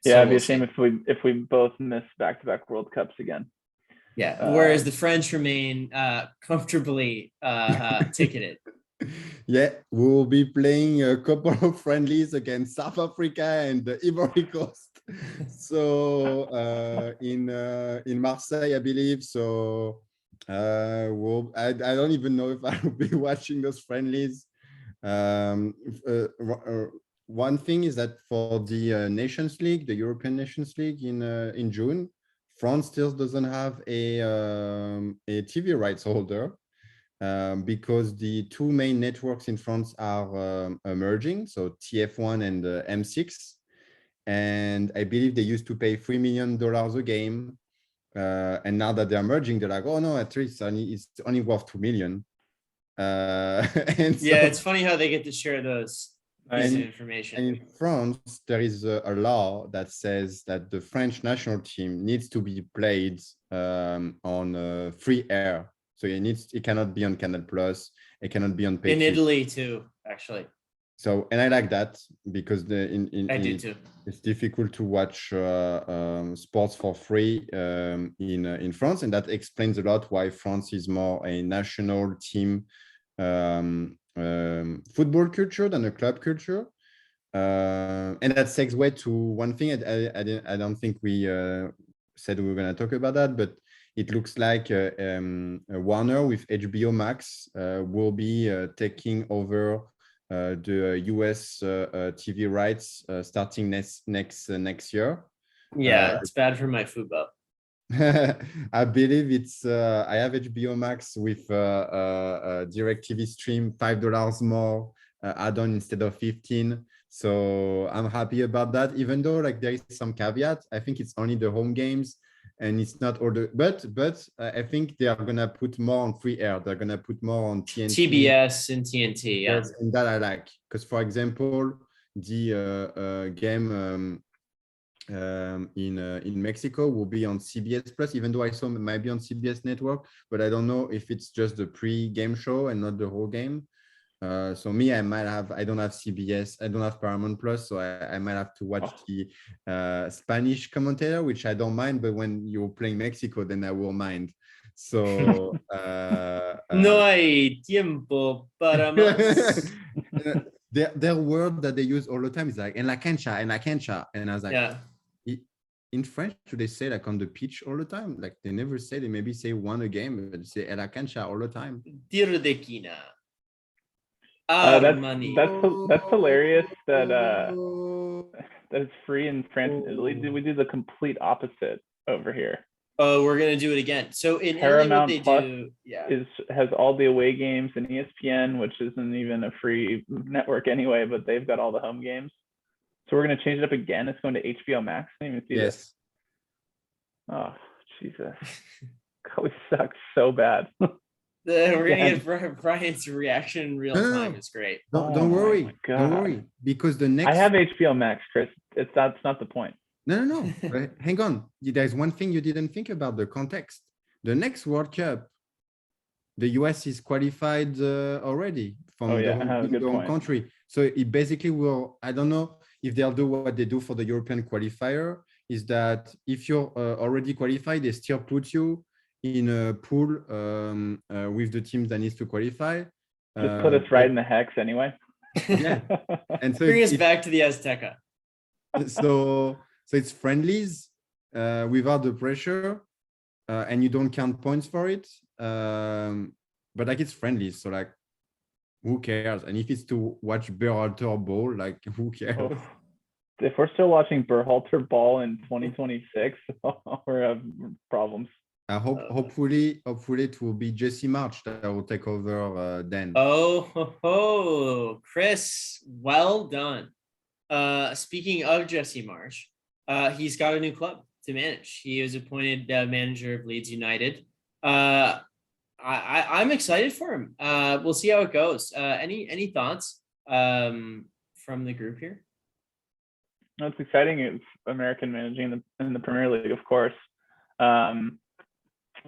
[SPEAKER 2] Yeah, it'd be a shame if we both miss back-to-back World Cups again.
[SPEAKER 1] Yeah, whereas the French remain comfortably ticketed.
[SPEAKER 3] Yeah, we'll be playing a couple of friendlies against South Africa and the Ivory Coast. So in Marseille, I believe. So I don't even know if I'll be watching those friendlies. One thing is that for the Nations League, the European Nations League in June, France still doesn't have a TV rights holder. Because the two main networks in France are emerging, so TF1 and M6. And I believe they used to pay $3 million a game. And now that they're merging, they're like, oh no, at least it's only worth 2 million. And so,
[SPEAKER 1] yeah, it's funny how they get to share those pieces of information.
[SPEAKER 3] And in France, there is a law that says that the French national team needs to be played on free air. So it cannot be on Canal Plus. It cannot be on pay
[SPEAKER 1] in Italy too, actually.
[SPEAKER 3] So, and I like that because
[SPEAKER 1] I do too.
[SPEAKER 3] It's difficult to watch sports for free in France, and that explains a lot why France is more a national team football culture than a club culture. And that segue to one thing I don't think we said we were going to talk about that, but it looks like Warner with HBO Max will be taking over the US TV rights starting next year.
[SPEAKER 1] Yeah, it's bad for my football.
[SPEAKER 3] I believe it's I have HBO Max with DirecTV stream $5 more add-on instead of 15. So I'm happy about that, even though like there is some caveat. I think it's only the home games and it's not all the but I think they are gonna put more on free air. They're gonna put more on TNT,
[SPEAKER 1] TBS and TNT. Yeah,
[SPEAKER 3] yes, and that I like because, for example, the game in Mexico will be on CBS Plus, even though I saw it might be on CBS Network, but I don't know if it's just the pre-game show and not the whole game. So me, I don't have CBS, I don't have Paramount Plus, so I might have to watch the Spanish commentator, which I don't mind, but when you're playing Mexico, then I will mind. So
[SPEAKER 1] no hay tiempo para más.
[SPEAKER 3] Their word that they use all the time is like en la cancha, and I was like,
[SPEAKER 1] yeah.
[SPEAKER 3] In French, do they say like on the pitch all the time? Like they never say. They maybe say one a game, but they say en la cancha all the time.
[SPEAKER 1] Tiro de quina.
[SPEAKER 2] That's hilarious that that it's free in France and Italy. We do the complete opposite over here.
[SPEAKER 1] Oh, we're gonna do it again. So in
[SPEAKER 2] Paramount
[SPEAKER 1] Italy, what
[SPEAKER 2] Plus
[SPEAKER 1] they do,
[SPEAKER 2] has all the away games, and ESPN, which isn't even a free network anyway, but they've got all the home games. So we're gonna change it up again. It's going to HBO Max. I didn't even see this. Oh Jesus, we suck so bad.
[SPEAKER 1] We're gonna get Brian's reaction in real time. It's great.
[SPEAKER 3] Don't worry. Don't worry, because the next.
[SPEAKER 2] I have HBO Max, Chris. That's not the point.
[SPEAKER 3] No. Hang on. There's one thing you didn't think about, the context. The next World Cup, the US is qualified already from the home country. So it basically will, I don't know if they'll do what they do for the European qualifier, is that if you're already qualified, they still put you in a pool with the teams that needs to qualify.
[SPEAKER 2] Just put us right in the hex anyway.
[SPEAKER 3] Yeah. And so
[SPEAKER 1] bring us back to the Azteca.
[SPEAKER 3] So it's friendlies without the pressure, and you don't count points for it. But like it's friendlies, so like who cares? And if it's to watch Berhalter ball, like who cares?
[SPEAKER 2] Oh. If we're still watching Berhalter ball in 2026, we're having problems.
[SPEAKER 3] Hopefully it will be Jesse March that will take over then.
[SPEAKER 1] Chris, well done. Speaking of Jesse March, he's got a new club to manage. He was appointed manager of Leeds United. I'm excited for him. We'll see how it goes. Any thoughts from the group here?
[SPEAKER 2] No, it's exciting. It's American managing in the Premier League, of course.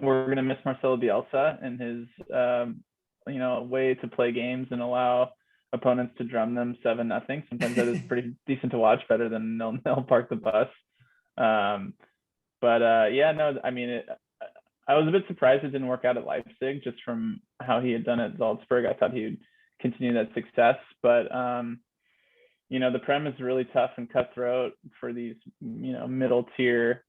[SPEAKER 2] We're going to miss Marcelo Bielsa and his way to play games and allow opponents to drum them 7-0. Sometimes that is pretty decent to watch, better than they'll park the bus. I mean, I was a bit surprised it didn't work out at Leipzig, just from how he had done at Salzburg. I thought he would continue that success, but the Prem is really tough and cutthroat for these, middle tier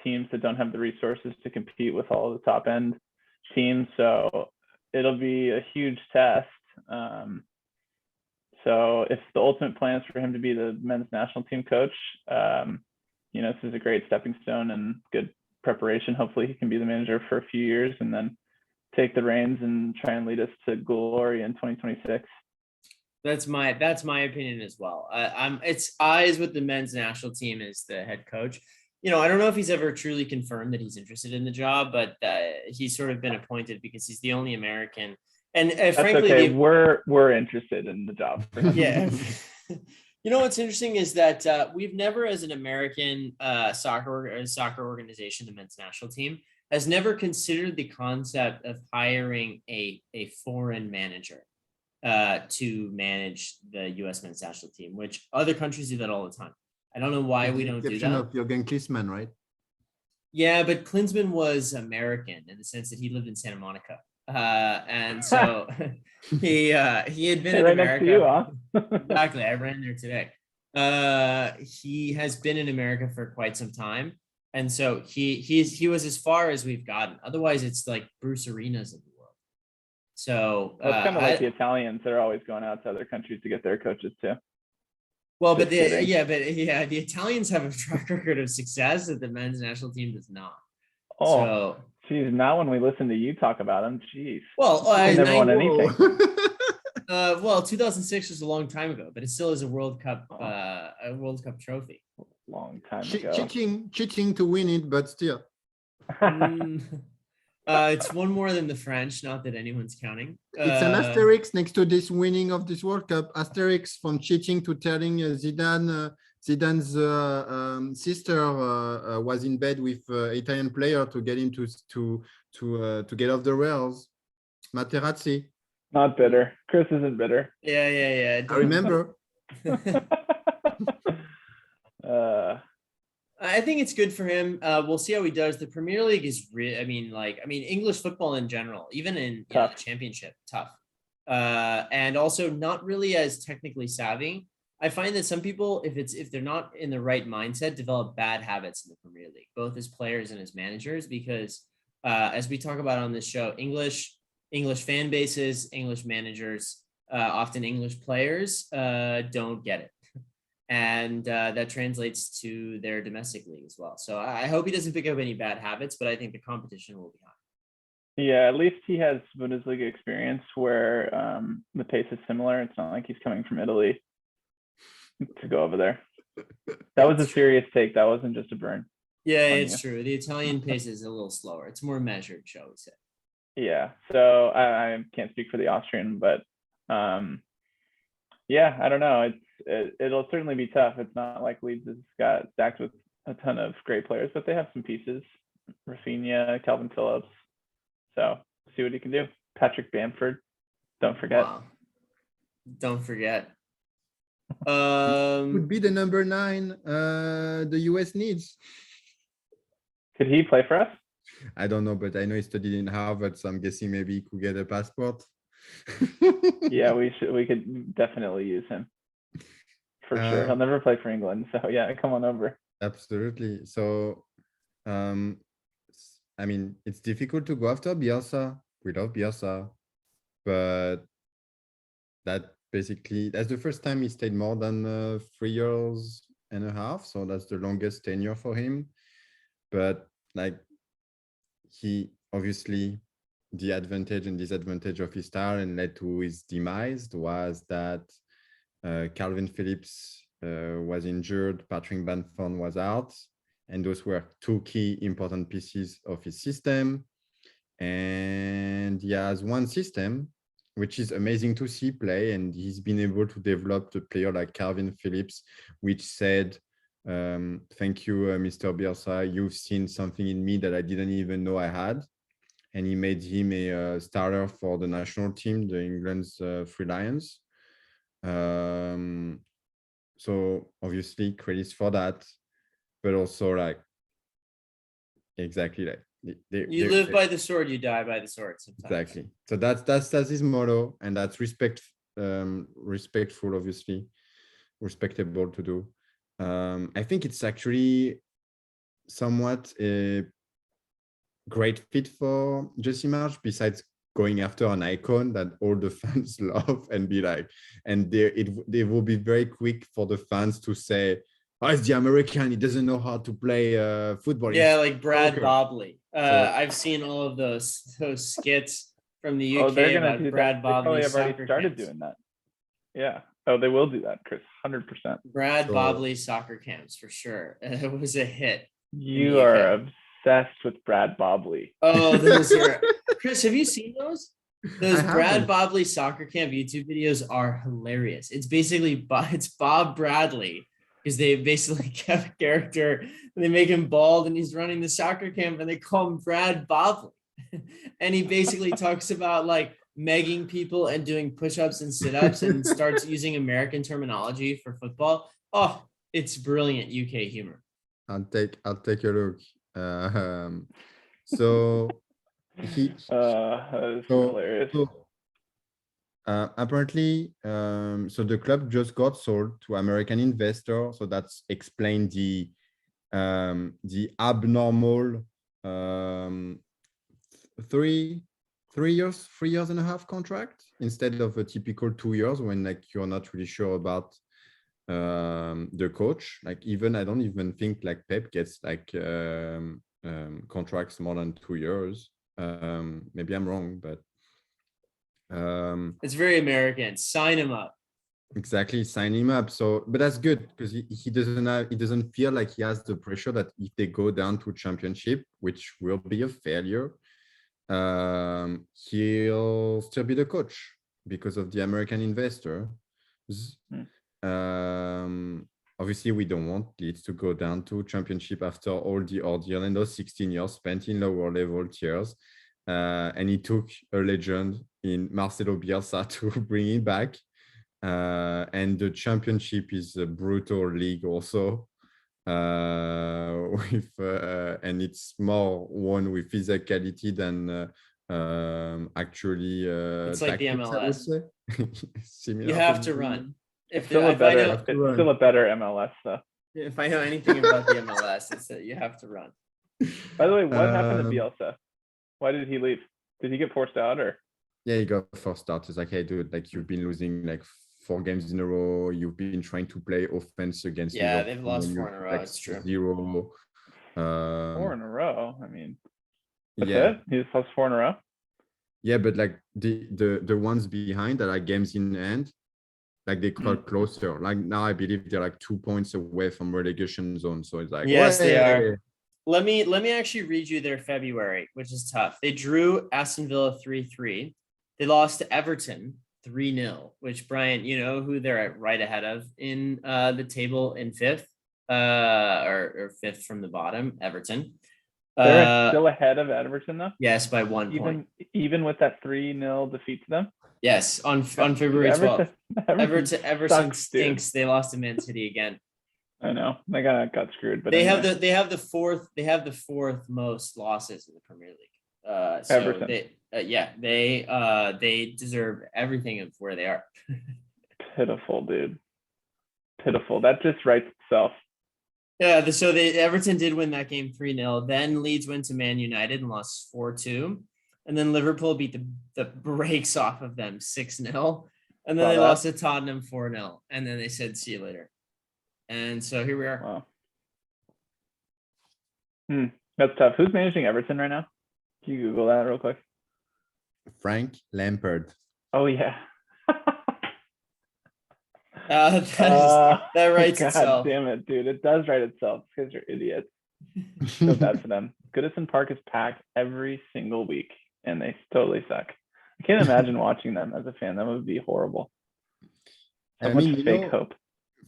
[SPEAKER 2] teams that don't have the resources to compete with all the top end teams. So it'll be a huge test. So if the ultimate plan is for him to be the men's national team coach, this is a great stepping stone and good preparation. Hopefully he can be the manager for a few years and then take the reins and try and lead us to glory in 2026.
[SPEAKER 1] That's my opinion as well. It's eyes with the men's national team as the head coach. I don't know if he's ever truly confirmed that he's interested in the job, but he's sort of been appointed because he's the only American. And frankly,
[SPEAKER 2] okay. We're interested in the job.
[SPEAKER 1] Yeah. What's interesting is that we've never, as an American soccer organization, the men's national team has never considered the concept of hiring a foreign manager to manage the U.S. men's national team, which other countries do that all the time. I don't know why we don't do that.
[SPEAKER 3] Of Jürgen Klinsmann, right?
[SPEAKER 1] Yeah, but Klinsmann was American in the sense that he lived in Santa Monica. And so he had been in
[SPEAKER 2] right
[SPEAKER 1] America.
[SPEAKER 2] Next to you, huh?
[SPEAKER 1] Exactly. I ran there today. He has been in America for quite some time. And so he was as far as we've gotten. Otherwise, it's like Bruce Arenas of the world. So
[SPEAKER 2] it's kind of like the Italians. They're always going out to other countries to get their coaches too.
[SPEAKER 1] Well, the Italians have a track record of success that the men's national team does not.
[SPEAKER 2] Oh,
[SPEAKER 1] so,
[SPEAKER 2] geez, now when we listen to you talk about them, geez.
[SPEAKER 1] Well,
[SPEAKER 2] I never won anything.
[SPEAKER 1] 2006 was a long time ago, but it still is a World Cup trophy.
[SPEAKER 2] Long time ago.
[SPEAKER 3] Cheating to win it, but still.
[SPEAKER 1] It's one more than the French, not that anyone's counting.
[SPEAKER 3] It's an asterisk next to this winning of this World Cup. Asterisk from cheating to telling Zidane's sister was in bed with Italian player to get him to get off the rails. Materazzi.
[SPEAKER 2] Not bitter. Chris isn't bitter.
[SPEAKER 1] Yeah.
[SPEAKER 3] I remember.
[SPEAKER 1] I think it's good for him. We'll see how he does. The Premier League is English football in general, even in the Championship, tough. And also not really as technically savvy. I find that some people, if they're not in the right mindset, develop bad habits in the Premier League, both as players and as managers, because as we talk about on this show, English fan bases, English managers, often English players don't get it. And that translates to their domestic league as well. So I hope he doesn't pick up any bad habits, but I think the competition will be high.
[SPEAKER 2] Yeah, at least he has Bundesliga experience where the pace is similar. It's not like he's coming from Italy to go over there. That was a serious take. That wasn't just a burn.
[SPEAKER 1] Yeah, it's true. The Italian pace is a little slower. It's more measured, shall we say.
[SPEAKER 2] Yeah, so I can't speak for the Austrian, but yeah, I don't know. It'll certainly be tough. It's not like Leeds has got stacked with a ton of great players, but they have some pieces. Rafinha, Calvin Phillips. So see what he can do. Patrick Bamford. Don't forget.
[SPEAKER 1] Wow. Don't forget.
[SPEAKER 3] Would be the number 9 the US needs.
[SPEAKER 2] Could he play for us?
[SPEAKER 3] I don't know, but I know he studied in Harvard, so I'm guessing maybe he could get a passport.
[SPEAKER 2] Yeah, we could definitely use him. For sure. He'll never play for England. So yeah, come on over.
[SPEAKER 3] Absolutely. So it's difficult to go after Bielsa. We love Bielsa. But that's the first time he stayed more than 3 years and a half. So that's the longest tenure for him. But he obviously, the advantage and disadvantage of his style and led to his demise was that Calvin Phillips was injured, Patrick Bamford was out, and those were 2 key important pieces of his system. And he has one system, which is amazing to see play, and he's been able to develop a player like Calvin Phillips, which said, thank you, Mr. Bielsa, you've seen something in me that I didn't even know I had. And he made him a starter for the national team, the England's Three Lions. So obviously credits for that, but also
[SPEAKER 1] you live by the sword, you die by the sword sometimes.
[SPEAKER 3] Exactly. So that's his motto, and that's respectful, obviously. respectable to do. I think it's actually somewhat a great fit for Jesse Marsh, besides going after an icon that all the fans love and be like, and they will be very quick for the fans to say, oh, it's the American, he doesn't know how to play football.
[SPEAKER 1] Yeah, like Brad
[SPEAKER 3] poker.
[SPEAKER 1] Bobley. I've seen all of those skits from the UK
[SPEAKER 2] they're gonna
[SPEAKER 1] about
[SPEAKER 2] do
[SPEAKER 1] Brad
[SPEAKER 2] that. They probably
[SPEAKER 1] Bobley
[SPEAKER 2] have already
[SPEAKER 1] soccer
[SPEAKER 2] started
[SPEAKER 1] camps.
[SPEAKER 2] doing that. Yeah. Oh, they will do that, Chris. 100%.
[SPEAKER 1] Brad Bobley soccer camps for sure. It was a hit.
[SPEAKER 2] You are obsessed with Brad Bobley.
[SPEAKER 1] Oh, those are Chris. Have you seen those? Those Brad
[SPEAKER 3] haven't.
[SPEAKER 1] Bobley soccer camp YouTube videos are hilarious. It's basically it's Bob Bradley, because they basically kept a character and they make him bald and he's running the soccer camp and they call him Brad Bobley. And he basically talks about like megging people and doing push-ups and sit-ups and starts using American terminology for football. Oh, it's brilliant UK humor.
[SPEAKER 3] I'll take a look. So
[SPEAKER 2] That's hilarious.
[SPEAKER 3] Apparently, so the club just got sold to American investor. So that's explained the abnormal 3 years and a half contract instead of a typical 2 years when like you're not really sure about the coach. Like even I don't even think like Pep gets like contracts more than 2 years. Maybe I'm wrong, but
[SPEAKER 1] it's very American. Sign him up.
[SPEAKER 3] Exactly, sign him up. So, but that's good because he doesn't feel like he has the pressure that if they go down to championship, which will be a failure, he'll still be the coach because of the American investor. Obviously, we don't want Leeds to go down to championship after all the ordeal and those 16 years spent in lower level tiers. And he took a legend in Marcelo Bielsa to bring it back. And the championship is a brutal league also. And it's more one with physicality than actually
[SPEAKER 1] it's like the MLS.
[SPEAKER 3] Similar
[SPEAKER 1] you have to run.
[SPEAKER 2] It's still a better MLS though.
[SPEAKER 1] If I know anything about the MLS, it's that you have to run.
[SPEAKER 2] By the way, what happened to Bielsa? Why did he leave? Did he get forced out or?
[SPEAKER 3] Yeah, he got forced out. It's like, hey, dude, like you've been losing like 4 games in a row. You've been trying to play offense against.
[SPEAKER 1] Yeah, they've lost 4 in a row.
[SPEAKER 3] Like,
[SPEAKER 1] it's true.
[SPEAKER 3] 0.
[SPEAKER 2] 4 in a row. I mean, that's
[SPEAKER 3] yeah.
[SPEAKER 2] it. He just lost 4 in a row.
[SPEAKER 3] Yeah, but like the ones behind that are games in hand, like they got closer. Like now, I believe they're like 2 points away from relegation zone. So it's like,
[SPEAKER 1] yes, they are. Let me actually read you their February, which is tough. They drew Aston Villa 3-3. They lost to Everton 3-0, which Brian, you know who they're right ahead of in the table in 5th, or 5th from the bottom, Everton.
[SPEAKER 2] They're still ahead of Everton though?
[SPEAKER 1] Yes, by 1 point.
[SPEAKER 2] Even with that 3-0 defeat to them?
[SPEAKER 1] Yes, on February 12th. Everton stinks. Dude. They lost to Man City again.
[SPEAKER 2] I know. They got screwed, but
[SPEAKER 1] they have the fourth most losses in the Premier League. So Everton. They deserve everything of where they are.
[SPEAKER 2] Pitiful, dude. Pitiful. That just writes itself.
[SPEAKER 1] Yeah, so Everton did win that game 3-0. Then Leeds went to Man United and lost 4-2. And then Liverpool beat the brakes off of them 6-0. And then they lost to Tottenham 4-0. And then they said, see you later. And so here we are.
[SPEAKER 2] Wow. That's tough. Who's managing Everton right now? Can you Google that real quick?
[SPEAKER 3] Frank Lampard.
[SPEAKER 2] Oh, yeah.
[SPEAKER 1] That writes itself.
[SPEAKER 2] Damn it, dude. It does write itself because you're idiots. So bad for them. Goodison Park is packed every single week, and they totally suck. I can't imagine watching them as a fan. That would be horrible. So much fake hope.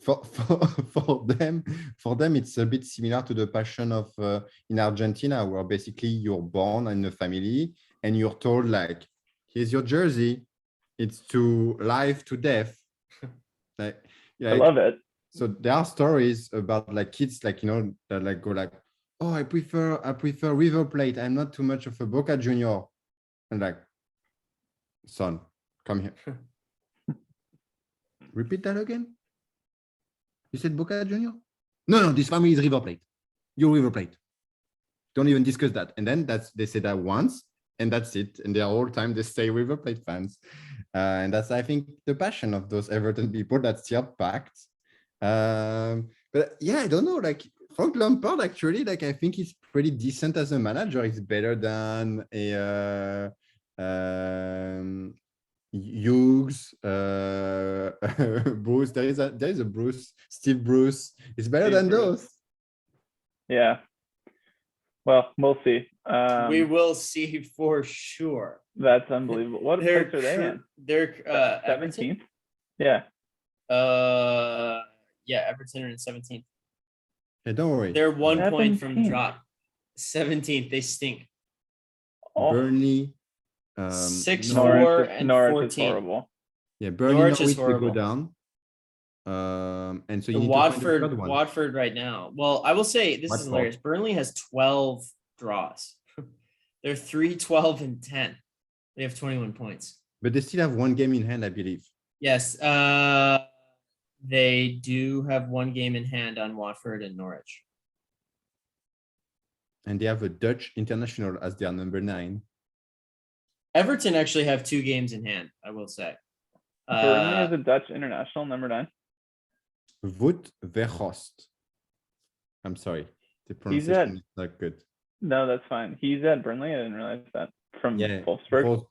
[SPEAKER 3] For them, it's a bit similar to the passion of in Argentina, where basically you're born in a family and you're told like, here's your jersey. It's to life to death. I
[SPEAKER 2] love it.
[SPEAKER 3] So there are stories about like kids, like, you know, that like go like, oh, I prefer River Plate. I'm not too much of a Boca Junior. And like, son, come here. Repeat that again. You said Boca Junior? No, this family is River Plate. You're River Plate. Don't even discuss that. And then they say that once, and that's it. And the whole time they stay River Plate fans. And that's, I think, the passion of those Everton people that's still packed. But yeah, I don't know. Like Frank Lampard, actually, like I think he's pretty decent as a manager. He's better than a Hughes, Bruce. There is a Bruce, Steve Bruce. It's better than those.
[SPEAKER 2] Yeah. Well, we'll see.
[SPEAKER 1] We will see for sure.
[SPEAKER 2] That's unbelievable. What place are they in?
[SPEAKER 1] They're
[SPEAKER 2] 17th. Yeah.
[SPEAKER 1] Yeah, Everton are in 17th.
[SPEAKER 3] Hey, don't worry.
[SPEAKER 1] They're 1 point from drop. 17th. They stink.
[SPEAKER 3] Burnley.
[SPEAKER 1] 6-4 and
[SPEAKER 2] Norwich
[SPEAKER 1] 14.
[SPEAKER 2] is horrible.
[SPEAKER 3] Yeah, Burnley,
[SPEAKER 1] Norwich is
[SPEAKER 3] will go
[SPEAKER 1] horrible.
[SPEAKER 3] down. And so you need
[SPEAKER 1] Watford,
[SPEAKER 3] to find the third one.
[SPEAKER 1] Watford right now. Well, I will say this is hilarious. Burnley has 12 draws. They're 3-12 and 10. They have 21 points.
[SPEAKER 3] But they still have one game in hand, I believe.
[SPEAKER 1] Yes. They do have one game in hand on Watford and Norwich.
[SPEAKER 3] And they have a Dutch international as their number 9.
[SPEAKER 1] Everton actually have 2 games in hand, I will say.
[SPEAKER 2] Burnley has a Dutch international, number 9.
[SPEAKER 3] Wout Weghorst. I'm sorry. The pronunciation is not good.
[SPEAKER 2] No, that's fine. He's at Burnley. I didn't realize that from Wolfsburg.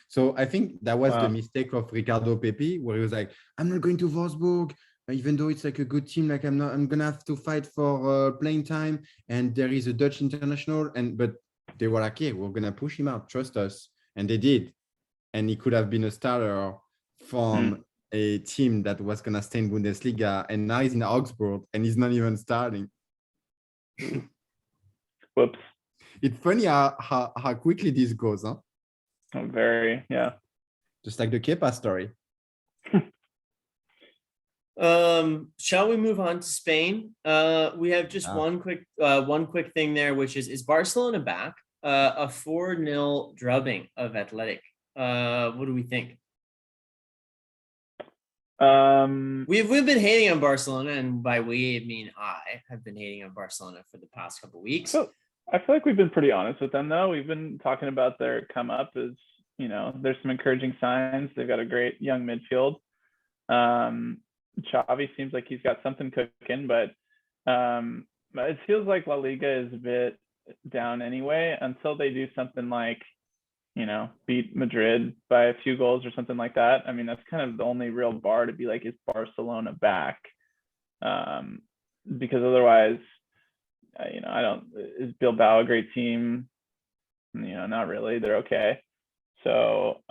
[SPEAKER 3] So I think that was the mistake of Ricardo Pepi, where he was like, I'm not going to Wolfsburg, even though it's like a good team. Like I'm gonna have to fight for playing time. And there is a Dutch international. But they were like, yeah, we're gonna push him out. Trust us. And they did. And he could have been a starter from a team that was gonna stay in Bundesliga. And now he's in Augsburg and he's not even starting.
[SPEAKER 2] Whoops.
[SPEAKER 3] It's funny how quickly this goes, huh?
[SPEAKER 2] Very, yeah.
[SPEAKER 3] Just like the Kepa story.
[SPEAKER 1] Shall we move on to Spain? We have just one quick thing there, which is Barcelona back? A 4-0 drubbing of Athletic. What do we think? We've been hating on Barcelona, and by we I mean I have been hating on Barcelona for the past couple of weeks.
[SPEAKER 2] So I feel like we've been pretty honest with them, though. We've been talking about their come up as, there's some encouraging signs. They've got a great young midfield. Xavi seems like he's got something cooking, but it feels like La Liga is a bit down anyway until they do something like, beat Madrid by a few goals or something like that. I mean, that's kind of the only real bar to be like, is Barcelona back? Because otherwise, is Bilbao a great team? Not really. They're okay. So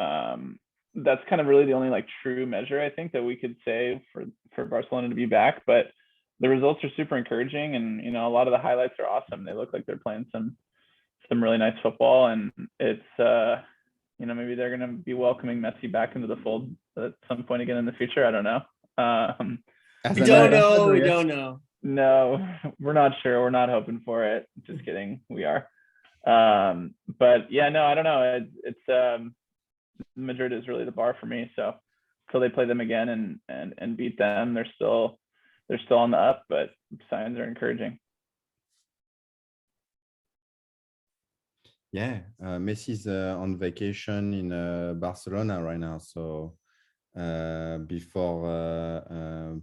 [SPEAKER 2] that's kind of really the only like true measure I think that we could say for Barcelona to be back. But the results are super encouraging, and a lot of the highlights are awesome. They look like they're playing some really nice football, and it's maybe they're going to be welcoming Messi back into the fold at some point again in the future. I don't know.
[SPEAKER 1] We don't know.
[SPEAKER 2] No, we're not sure. We're not hoping for it. Just kidding. We are. But yeah, no, I don't know. It's Madrid is really the bar for me. So until they play them again and beat them, they're still on the up, but signs are encouraging.
[SPEAKER 3] Yeah, Messi's on vacation in Barcelona right now. So before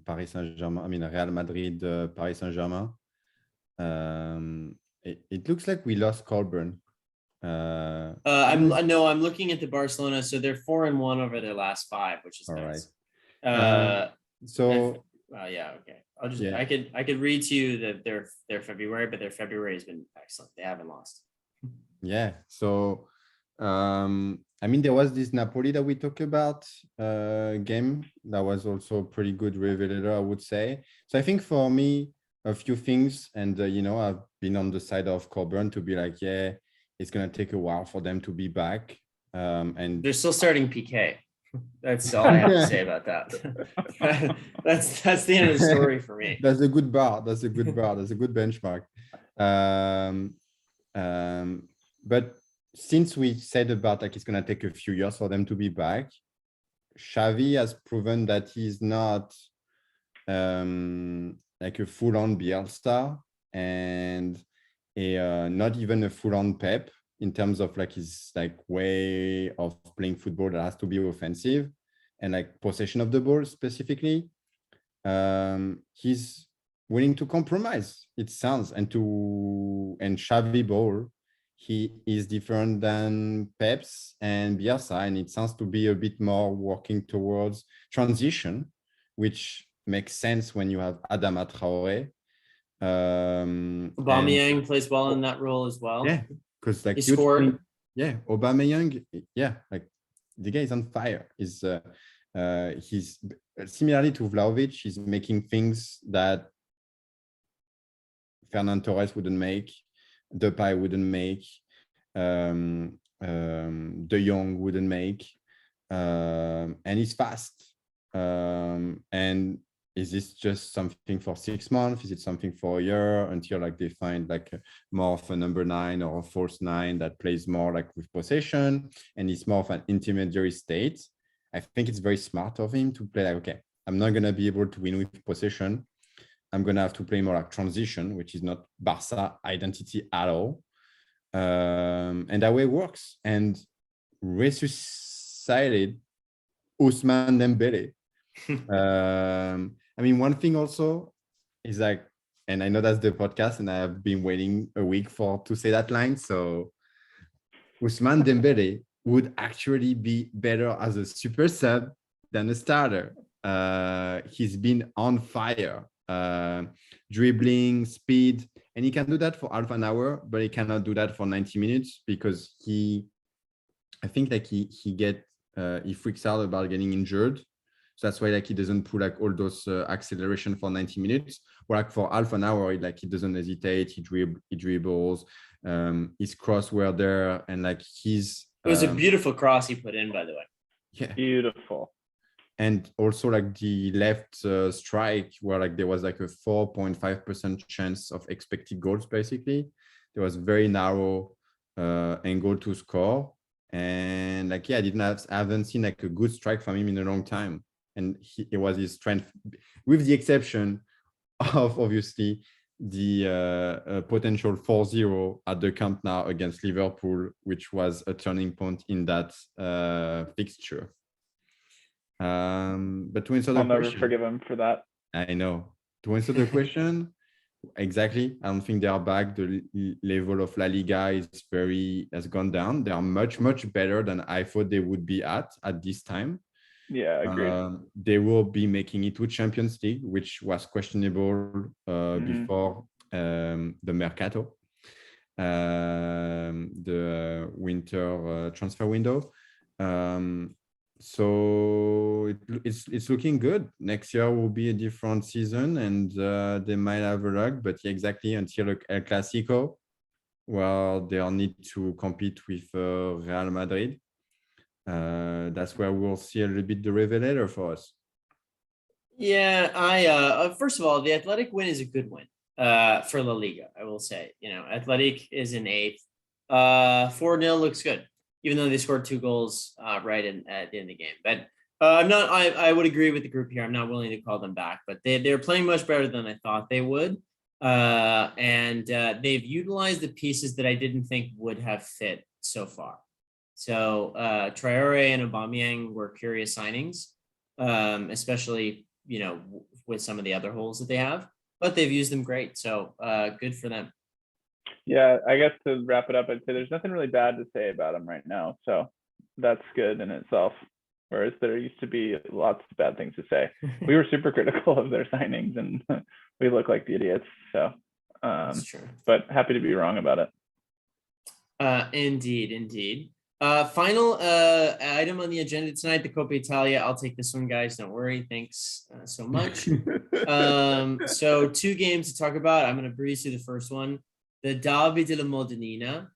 [SPEAKER 3] Paris Saint-Germain, Real Madrid, Paris Saint-Germain. It looks like we lost Colburn.
[SPEAKER 1] I'm looking at the Barcelona, so they're 4-1 over their last 5, which is nice.
[SPEAKER 3] Right.
[SPEAKER 1] Yeah, okay. I could read to you that their February, but their February has been excellent. They haven't lost.
[SPEAKER 3] Yeah. So there was this Napoli that we talked about game that was also pretty good revelator, I would say. So I think for me, a few things, and I've been on the side of Colburn to be like, yeah, it's gonna take a while for them to be back. And
[SPEAKER 1] they're still starting PK. That's all I have to say about that. That's the end of the story for me.
[SPEAKER 3] That's a good bar. That's a good benchmark. But since we said about like it's gonna take a few years for them to be back, Xavi has proven that he's not like a full-on Bielsa and not even a full-on Pep in terms of like his like way of playing football that has to be offensive and like possession of the ball specifically. He's willing to compromise, it sounds, and Xavi ball. He is different than Pep's and Bielsa, and it sounds to be a bit more working towards transition, which makes sense when you have Adama Traore.
[SPEAKER 1] Aubameyang plays well in that role as well.
[SPEAKER 3] Yeah, because like
[SPEAKER 1] he scored.
[SPEAKER 3] Aubameyang, like the guy is on fire. He's similarly to Vlahovic, he's making things that Fernand Torres wouldn't make, Depay wouldn't make, De Jong wouldn't make, and he's fast. And is this just something for 6 months? Is it something for a year until like they find like more of a number 9 or a false 9 that plays more like with possession and is more of an intermediary state? I think it's very smart of him to play like, okay, I'm not going to be able to win with possession. I'm going to have to play more like transition, which is not Barca identity at all. And that way it works. And resuscited Ousmane Dembele. I mean, one thing also is like, and I know that's the podcast and I have been waiting a week to say that line. So Ousmane Dembele would actually be better as a super sub than a starter. He's been on fire, dribbling, speed, and he can do that for half an hour, but he cannot do that for 90 minutes because I think like he freaks out about getting injured. So that's why like he doesn't pull like all those acceleration for 90 minutes. Or like for half an hour, he doesn't hesitate. He dribbles. His cross were there, and like he's.
[SPEAKER 1] It was a beautiful cross he put in, by the way.
[SPEAKER 2] Yeah, beautiful.
[SPEAKER 3] And also like the left strike, where like there was like a 4.5% chance of expected goals. Basically, there was very narrow angle to score, and like I haven't seen like a good strike from him in a long time. And it was his strength, with the exception of obviously the potential 4-0 at the Camp Nou against Liverpool, which was a turning point in that fixture. But to answer the question,
[SPEAKER 2] I'll never forgive him for that.
[SPEAKER 3] I know. To answer the question, exactly. I don't think they are back. The level of La Liga has gone down. They are much, much better than I thought they would be at this time.
[SPEAKER 2] Yeah, agreed.
[SPEAKER 3] They will be making it to Champions League, which was questionable before the Mercato, the winter transfer window. So it's looking good. Next year will be a different season, and they might have a luck. But exactly until El Clasico, well, they'll need to compete with Real Madrid. That's where we'll see a little bit the revelator for us.
[SPEAKER 1] Yeah, I first of all, the Athletic win is a good win for La Liga. I will say, Athletic is in 8th. 4-0 looks good, even though they scored 2 goals at the end of the game. But I would agree with the group here. I'm not willing to call them back, but they're playing much better than I thought they would. And they've utilized the pieces that I didn't think would have fit so far. So Traore and Aubameyang were curious signings, especially, with some of the other holes that they have, but they've used them great. So good for them.
[SPEAKER 2] Yeah, I guess to wrap it up, I'd say there's nothing really bad to say about them right now. So that's good in itself. Whereas there used to be lots of bad things to say. We were super critical of their signings and we look like the idiots. So,
[SPEAKER 1] That's true.
[SPEAKER 2] But happy to be wrong about it.
[SPEAKER 1] Indeed. Final item on the agenda tonight, the Coppa Italia. I'll take this one, guys. Don't worry. Thanks so much. So 2 games to talk about. I'm going to breeze through the first one. The Derby della Modenina.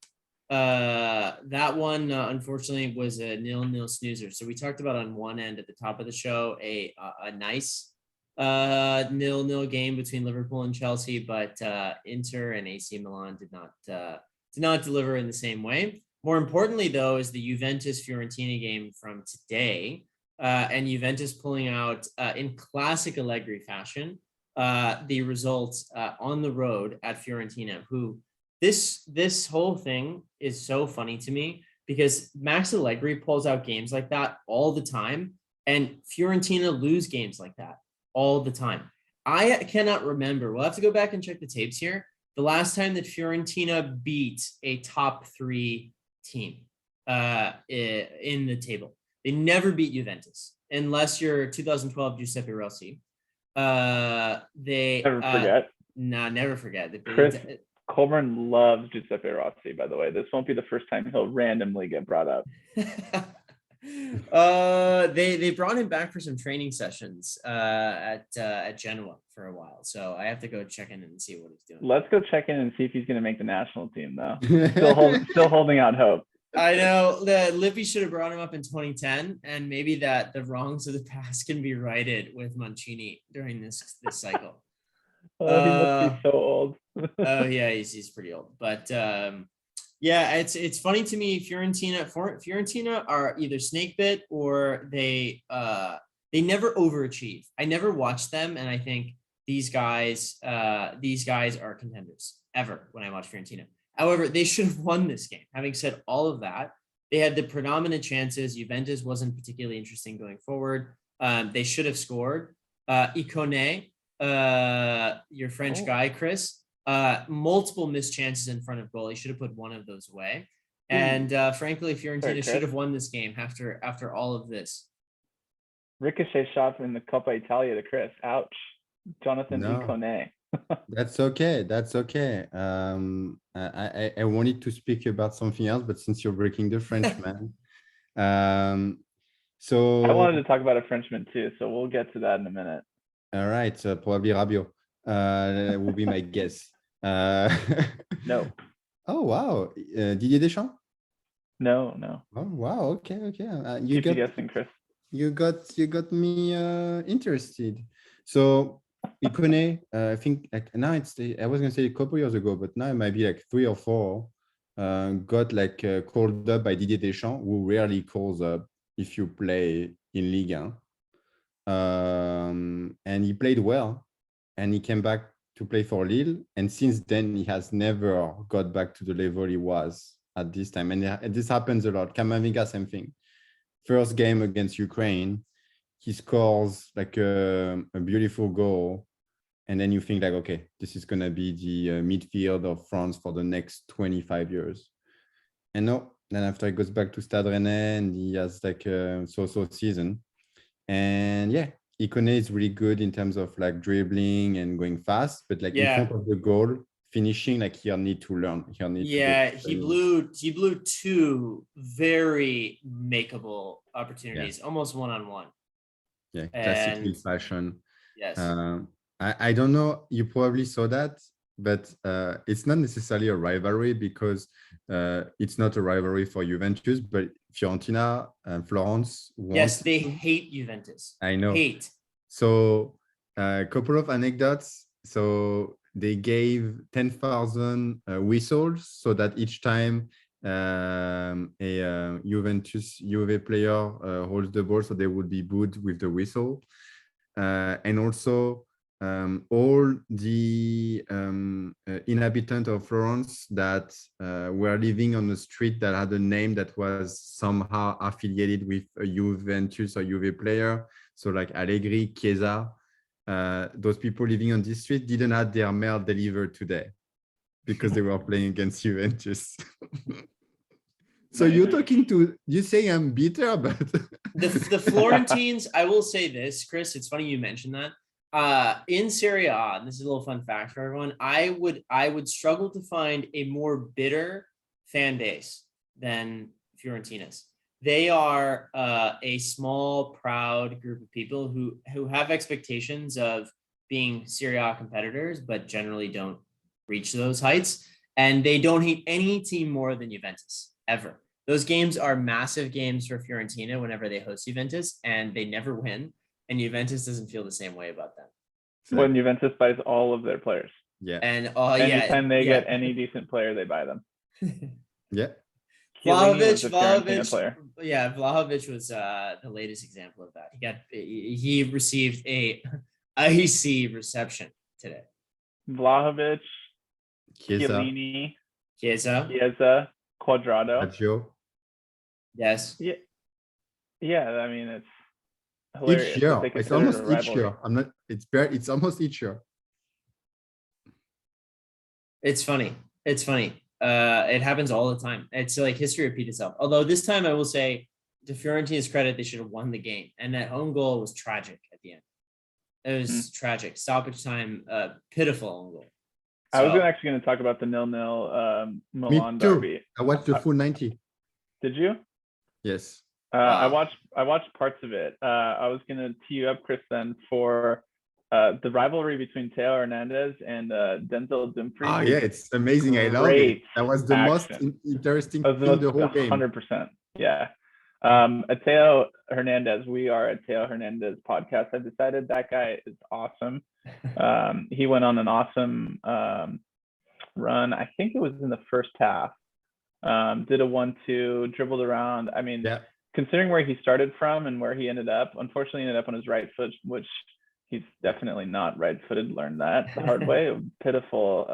[SPEAKER 1] That one, unfortunately, was a 0-0 snoozer. So we talked about on one end at the top of the show, a nice 0-0 game between Liverpool and Chelsea, but Inter and AC Milan did not deliver in the same way. More importantly, though, is the Juventus-Fiorentina game from today. and Juventus pulling out in classic Allegri fashion the results on the road at Fiorentina. Who this whole thing is so funny to me because Max Allegri pulls out games like that all the time, and Fiorentina lose games like that all the time. I cannot remember. We'll have to go back and check the tapes here. The last time that Fiorentina beat a top 3 team in the table. They never beat Juventus unless you're 2012 Giuseppe Rossi. They
[SPEAKER 2] never forget.
[SPEAKER 1] Never forget.
[SPEAKER 2] Chris Colburn loves Giuseppe Rossi, by the way. This won't be the first time he'll randomly get brought up.
[SPEAKER 1] They brought him back for some training sessions at Genoa for a while, so I have to go check in and see what he's doing.
[SPEAKER 2] Let's go check in and see if he's going to make the national team, though. Still holding out hope.
[SPEAKER 1] I know that Lippi should have brought him up in 2010, and maybe that the wrongs of the past can be righted with Mancini during this cycle.
[SPEAKER 2] He must be so old.
[SPEAKER 1] Oh yeah, he's pretty old, but yeah, it's funny to me. Fiorentina are either snakebit or they never overachieve. I never watch them, and I think these guys are contenders ever when I watch Fiorentina. However, they should have won this game. Having said all of that, they had the predominant chances. Juventus wasn't particularly interesting going forward. They should have scored. Ikone, your French guy, Chris, multiple missed chances in front of goal. He should have put one of those away. And frankly, Fiorentina should have won this game after all of this.
[SPEAKER 2] Ricochet shot in the Coppa Italia to Chris. Ouch. Jonathan Ikone.
[SPEAKER 3] That's okay. I wanted to speak about something else, but since you're breaking the Frenchman, so
[SPEAKER 2] I wanted to talk about a Frenchman too, so we'll get to that in a minute.
[SPEAKER 3] All right, probably Rabiot will be my guess.
[SPEAKER 2] No.
[SPEAKER 3] Oh wow, Didier Deschamps?
[SPEAKER 2] No.
[SPEAKER 3] Oh wow, okay.
[SPEAKER 2] Keep guessing, Chris.
[SPEAKER 3] You got me interested. So Ikone, I think now I was gonna say a couple years ago, but now it might be like 3 or 4. Got called up by Didier Deschamps, who rarely calls up if you play in Ligue 1. And he played well, and he came back to play for Lille. And since then, he has never got back to the level he was at this time. And this happens a lot. Camavinga, same thing. First game against Ukraine, he scores a beautiful goal. And then you think okay, this is going to be the midfield of France for the next 25 years. And no, then after he goes back to Stade Rennais and he has a so-so season. And yeah, Ikone is really good in terms of dribbling and going fast, but in front of the goal, finishing he'll need to learn.
[SPEAKER 1] He blew 2 very makeable opportunities, almost one-on-one.
[SPEAKER 3] Yeah, classic fashion.
[SPEAKER 1] Yes.
[SPEAKER 3] I don't know, you probably saw that, but it's not necessarily a rivalry because it's not a rivalry for Juventus, but Fiorentina and Florence.
[SPEAKER 1] Yes, they hate Juventus.
[SPEAKER 3] I know.
[SPEAKER 1] Hate.
[SPEAKER 3] So a couple of anecdotes. So they gave 10,000 whistles so that each time a Juve player holds the ball, so they would be booed with the whistle. And also all the inhabitants of Florence that were living on a street that had a name that was somehow affiliated with a Juventus or Juve player, so Allegri, Chiesa, those people living on this street didn't have their mail delivered today because they were playing against Juventus. So you say I'm bitter, but
[SPEAKER 1] the Florentines, I will say this, Chris, it's funny you mentioned that. In Serie A, and this is a little fun fact for everyone, I would struggle to find a more bitter fan base than Fiorentina's. They are a small, proud group of people who have expectations of being Serie A competitors, but generally don't reach those heights. And they don't hate any team more than Juventus, ever. Those games are massive games for Fiorentina whenever they host Juventus, and they never win. And Juventus doesn't feel the same way about them.
[SPEAKER 2] When Juventus buys all of their players.
[SPEAKER 3] Yeah.
[SPEAKER 1] And
[SPEAKER 2] anytime they get any decent player, they buy them.
[SPEAKER 3] Yeah.
[SPEAKER 1] Vlahovic, yeah, Vlahovic was the latest example of that. He received a icy reception today.
[SPEAKER 2] Vlahovic,
[SPEAKER 3] Chiesa,
[SPEAKER 2] Chiesa, Cuadrado.
[SPEAKER 3] Lazio.
[SPEAKER 1] Yes.
[SPEAKER 2] Yeah. I mean, it's hilarious.
[SPEAKER 3] Each year, it's almost each year. It's almost each year.
[SPEAKER 1] It's funny. It happens all the time. It's like history repeats itself. Although this time I will say, to Fiorentina's credit, they should have won the game. And that home goal was tragic at the end. It was tragic. Stoppage time, pitiful own goal.
[SPEAKER 2] So, I was actually going to talk about the 0-0 Milan derby.
[SPEAKER 3] I watched the full 90.
[SPEAKER 2] Did you?
[SPEAKER 3] Yes.
[SPEAKER 2] I watched parts of it. I was going to tee you up, Chris, then for the rivalry between Theo Hernandez and Denzel Dumfries.
[SPEAKER 3] Oh yeah, it's amazing. I love it. That was the most interesting thing the whole game.
[SPEAKER 2] 100%. Yeah. At Theo Hernandez, we are at Theo Hernandez podcast. I decided that guy is awesome. He went on an awesome run. I think it was in the first half. Did a 1-2, dribbled around. I mean, considering where he started from and where he ended up, unfortunately ended up on his right foot, which he's definitely not right-footed. Learned that the hard way. A pitiful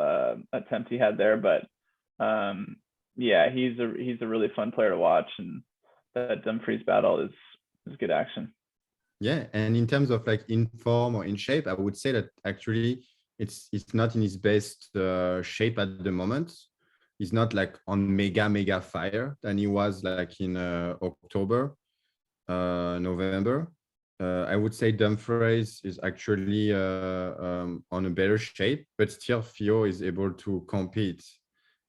[SPEAKER 2] attempt he had there, but yeah, he's a really fun player to watch, and that Dumfries battle is good action.
[SPEAKER 3] Yeah, and in terms of like in form or in shape, I would say that actually it's not in his best shape at the moment. He's not like on mega fire than he was like in October, November. I would say Dumfries is actually on a better shape, but still Fio is able to compete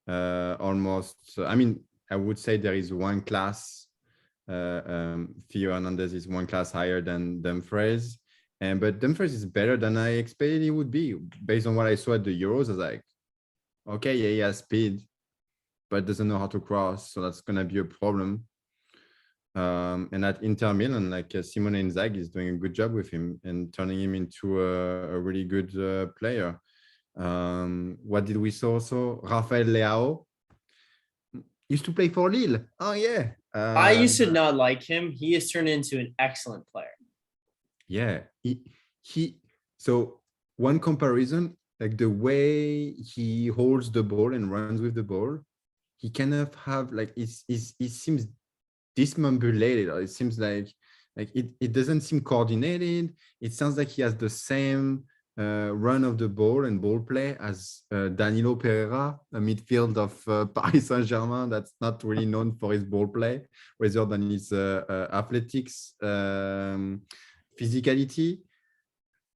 [SPEAKER 3] almost. I mean, I would say there is one class. Theo Hernandez is one class higher than Dumfries, but Dumfries is better than I expected he would be based on what I saw at the Euros. I was like, okay, yeah, he has speed, but doesn't know how to cross, so that's gonna be a problem. And at Inter Milan, like Simone Inzaghi is doing a good job with him and turning him into a really good player. What did we saw also? Rafael Leao used to play for Lille. Oh yeah.
[SPEAKER 1] I used to not like him. He has turned into an excellent player.
[SPEAKER 3] Yeah. He so one comparison, like the way he holds the ball and runs with the ball, he kind of have like it seems discombobulated, or it seems like it doesn't seem coordinated. It sounds like he has the same run of the ball and ball play as Danilo Pereira, a midfield of Paris Saint-Germain that's not really known for his ball play rather than his athletics, physicality.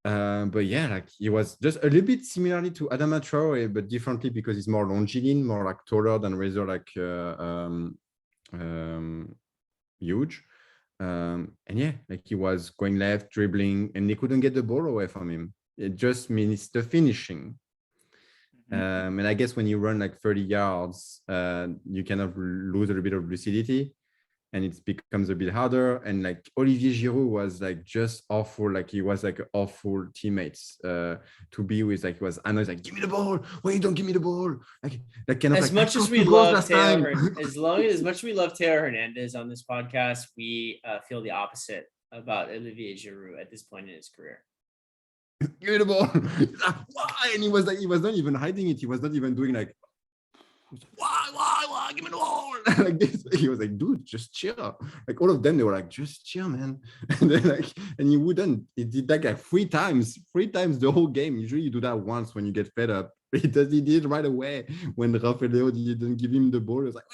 [SPEAKER 3] But yeah, like he was just a little bit similarly to Adama Traore, but differently because he's more longilinear, more like taller than rather like huge. And yeah, like he was going left, dribbling, and they couldn't get the ball away from him. It just means the finishing. And I guess when you run like 30 yards, you kind of lose a little bit of lucidity, and it becomes a bit harder. And like Olivier Giroud was like just awful. Like he was like awful teammates to be with. Like he was, I know, he's like, give me the ball. Wait, don't give me the ball. Like kind of
[SPEAKER 1] as
[SPEAKER 3] like,
[SPEAKER 1] much as we love Taylor, as much as we love Taylor Hernandez on this podcast, we feel the opposite about Olivier Giroud at this point in his career.
[SPEAKER 3] Give me the ball. Why? And he was not even hiding it. He was not even doing like, why? Give me the ball. Like this. He was like, dude, just chill. Like all of them, they were like, just chill, man. And then like, and he wouldn't. He did that like three times the whole game. Usually you do that once when you get fed up. He did it right away when Rafael didn't give him the ball. It was like,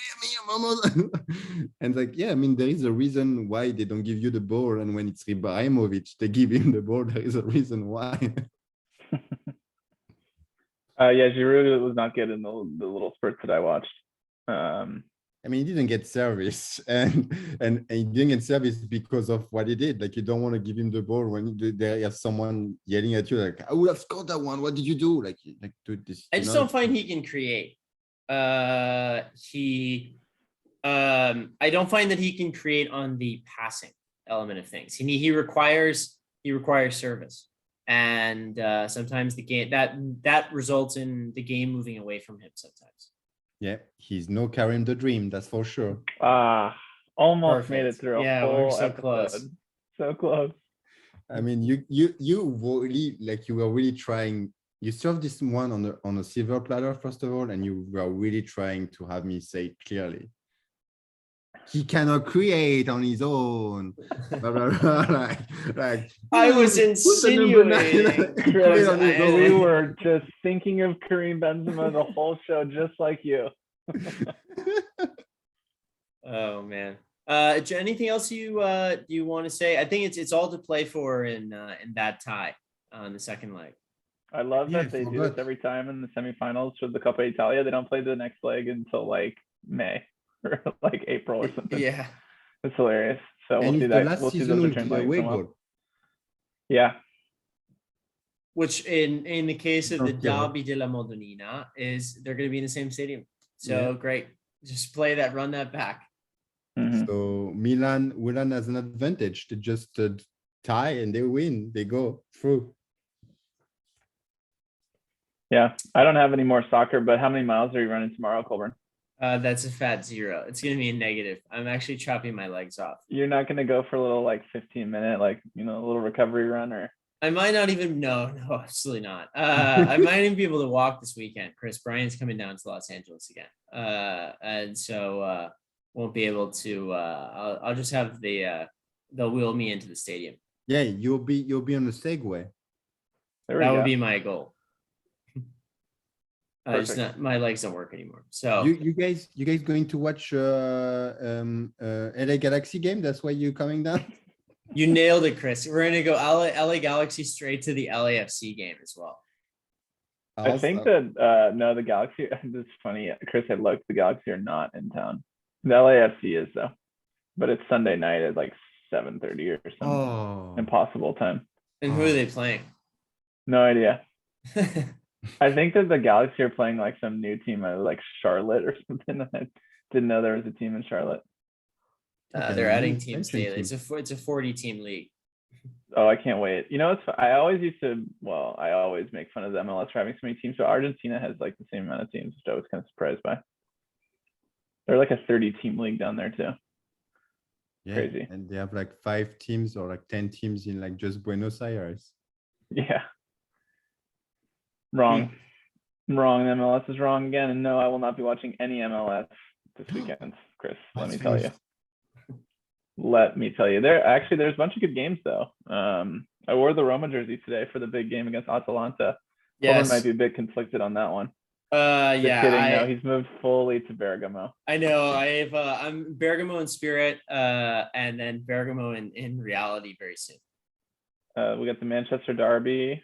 [SPEAKER 3] and like, yeah, I mean, there is a reason why they don't give you the ball, and when it's Ibrahimovic, they give him the ball. There is a reason why.
[SPEAKER 2] Yeah, Giroud was not good in the little spurts that I watched.
[SPEAKER 3] I mean, he didn't get service, and he didn't get service because of what he did. Like, you don't want to give him the ball when there is someone yelling at you, like, I would have scored that one. What did you do? Like dude, this.
[SPEAKER 1] I just don't find he can create. I don't find that he can create on the passing element of things. He requires service, and sometimes the game that results in the game moving away from him sometimes.
[SPEAKER 3] Yeah, he's no Karim the Dream, that's for sure.
[SPEAKER 2] Almost made it
[SPEAKER 1] Perfect.
[SPEAKER 2] through a
[SPEAKER 1] Yeah,
[SPEAKER 2] full
[SPEAKER 1] we're so
[SPEAKER 2] episode.
[SPEAKER 1] close.
[SPEAKER 2] So close.
[SPEAKER 3] I mean, you really like you were really trying. You served this one on a silver platter first of all, and you were really trying to have me say it clearly. He cannot create on his own. Blah, blah, blah, like
[SPEAKER 1] I was
[SPEAKER 3] who's the number 9?
[SPEAKER 1] insinuating.
[SPEAKER 3] Create on his own.
[SPEAKER 2] We were just thinking of Karim Benzema the whole show, just like you.
[SPEAKER 1] Oh man. Anything else you want to say? I think it's all to play for in that tie on the second leg.
[SPEAKER 2] I love that they do this every time in the semifinals for the Coppa Italia. They don't play the next leg until like May or like April or something.
[SPEAKER 1] Yeah,
[SPEAKER 2] it's hilarious. So we'll see that. We'll see those return legs. Yeah.
[SPEAKER 1] Which in the case of the Derby della Madonnina is they're going to be in the same stadium. So great, just play that, run that back.
[SPEAKER 2] Mm-hmm.
[SPEAKER 3] So Milan has an advantage. They just tie and they win. They go through.
[SPEAKER 2] Yeah, I don't have any more soccer, but how many miles are you running tomorrow, Colburn?
[SPEAKER 1] That's a fat 0. It's going to be a negative. I'm actually chopping my legs off.
[SPEAKER 2] You're not going to go for a little like 15-minute, like, a little recovery run, or?
[SPEAKER 1] I might not even, no, absolutely not. I might even be able to walk this weekend. Chris Bryant's coming down to Los Angeles again. And so won't be able to, I'll just have they'll wheel me into the stadium.
[SPEAKER 3] Yeah, you'll be on the Segway.
[SPEAKER 1] That would be my goal. My legs don't work anymore. So
[SPEAKER 3] you guys going to watch LA Galaxy game? That's why you're coming down.
[SPEAKER 1] You nailed it, Chris. We're gonna go LA Galaxy straight to the LAFC game as well.
[SPEAKER 2] I think that no, the Galaxy. It's funny, Chris had looked. The Galaxy are not in town. The LAFC is though, but it's Sunday night at like 7:30 or some impossible time.
[SPEAKER 1] And who are they playing?
[SPEAKER 2] No idea. I think that the Galaxy are playing like some new team, like Charlotte or something. I didn't know there was a team in Charlotte.
[SPEAKER 1] They're adding teams daily. It's a 40-team league.
[SPEAKER 2] Oh, I can't wait. I always make fun of the MLS for having so many teams. So Argentina has like the same amount of teams, which I was kind of surprised by. They're like a 30-team league down there too.
[SPEAKER 3] Yeah,
[SPEAKER 2] crazy.
[SPEAKER 3] And they have like 5 teams or like 10 teams in like just Buenos Aires.
[SPEAKER 2] Yeah. Wrong. The MLS is wrong again. And no, I will not be watching any MLS this weekend, Chris. Let me tell you. There's a bunch of good games though. I wore the Roma jersey today for the big game against Atalanta. Yes. Might be a bit conflicted on that one. No, he's moved fully to Bergamo.
[SPEAKER 1] I know. I'm Bergamo in spirit, and then Bergamo in reality very soon.
[SPEAKER 2] We got the Manchester Derby,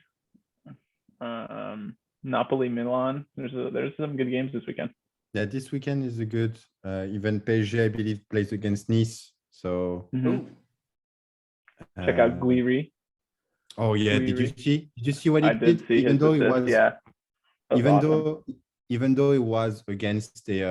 [SPEAKER 2] Napoli, Milan. There's some good games this weekend.
[SPEAKER 3] Yeah, this weekend is a good. Even PSG, I believe, plays against Nice. So
[SPEAKER 2] check out Guiri.
[SPEAKER 3] Oh yeah,
[SPEAKER 2] Guiri.
[SPEAKER 3] Did you see what he did?
[SPEAKER 2] I did see
[SPEAKER 3] even though it was even though it was against the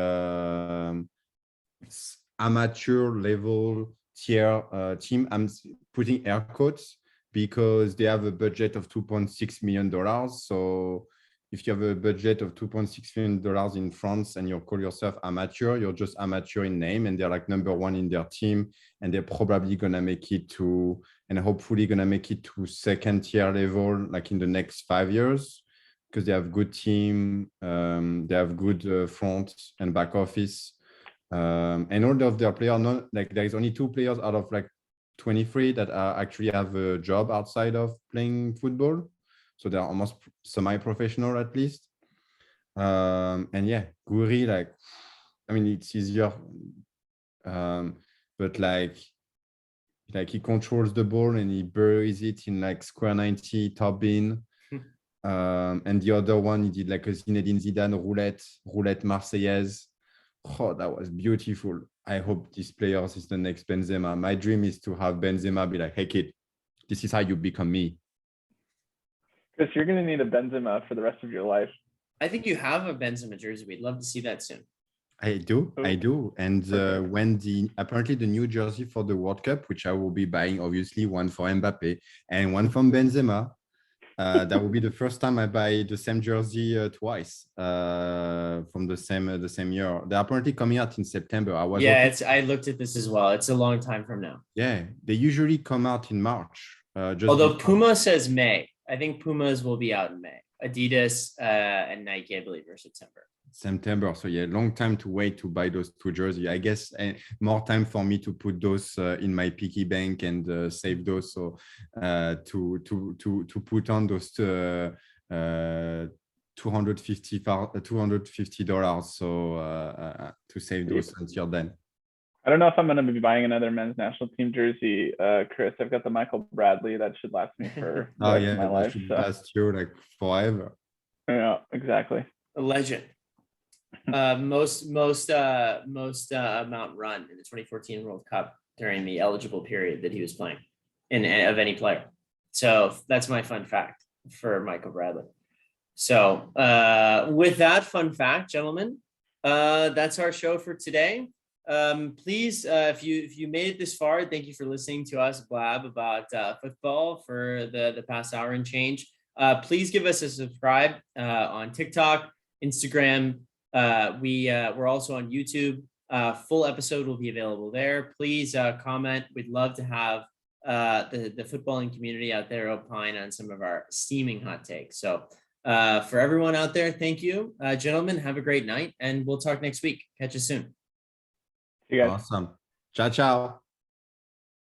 [SPEAKER 3] amateur level tier team, I'm putting air quotes because they have a budget of $2.6 million. So if you have a budget of $2.6 million in France and you call yourself amateur, you're just amateur in name, and they're like number 1 in their team, and they're probably gonna make it to, and hopefully gonna make it to second tier level like in the next 5 years, because they have good team, they have good front and back office, and all of their players. There is only 2 players out of like 23 that actually have a job outside of playing football. So they're almost semi-professional at least. And yeah, Guri, it's easier. But like he controls the ball and he buries it in like square 90 top bin. And the other one, he did like a Zinedine Zidane roulette Marseillaise. Oh, that was beautiful. I hope this player is the next Benzema. My dream is to have Benzema be like, hey kid, this is how you become me.
[SPEAKER 2] Chris, you're going to need a Benzema for the rest of your life.
[SPEAKER 1] I think you have a Benzema jersey. We'd love to see that soon.
[SPEAKER 3] I do. And when apparently the new jersey for the World Cup, which I will be buying, obviously, one for Mbappe and one from Benzema, That will be the first time I buy the same jersey twice from the same year. They're apparently coming out in September.
[SPEAKER 1] I looked at this as well. It's a long time from now.
[SPEAKER 3] Yeah, they usually come out in March.
[SPEAKER 1] Although Puma says May. I think Pumas will be out in May. Adidas and Nike, I believe, are September.
[SPEAKER 3] So yeah, long time to wait to buy those two jerseys. I guess more time for me to put those in my piggy bank and save those. So to put on those $250. So to save those until then.
[SPEAKER 2] I don't know if I'm going to be buying another men's national team jersey, Chris. I've got the Michael Bradley that should last me for the rest of my life.
[SPEAKER 3] Should last you like forever.
[SPEAKER 2] Yeah, exactly.
[SPEAKER 1] A legend. Most amount run in the 2014 World Cup during the eligible period that he was playing of any player. So that's my fun fact for Michael Bradley. So with that fun fact, gentlemen, that's our show for today. Please, if you made it this far, thank you for listening to us blab about football for the past hour and change. Please give us a subscribe on TikTok, Instagram. We're also on YouTube. Full episode will be available there. Please comment. We'd love to have the footballing community out there opine on some of our steaming hot takes. So for everyone out there, thank you, gentlemen. Have a great night, and we'll talk next week. Catch you soon.
[SPEAKER 2] See you guys.
[SPEAKER 3] Awesome. Ciao, ciao.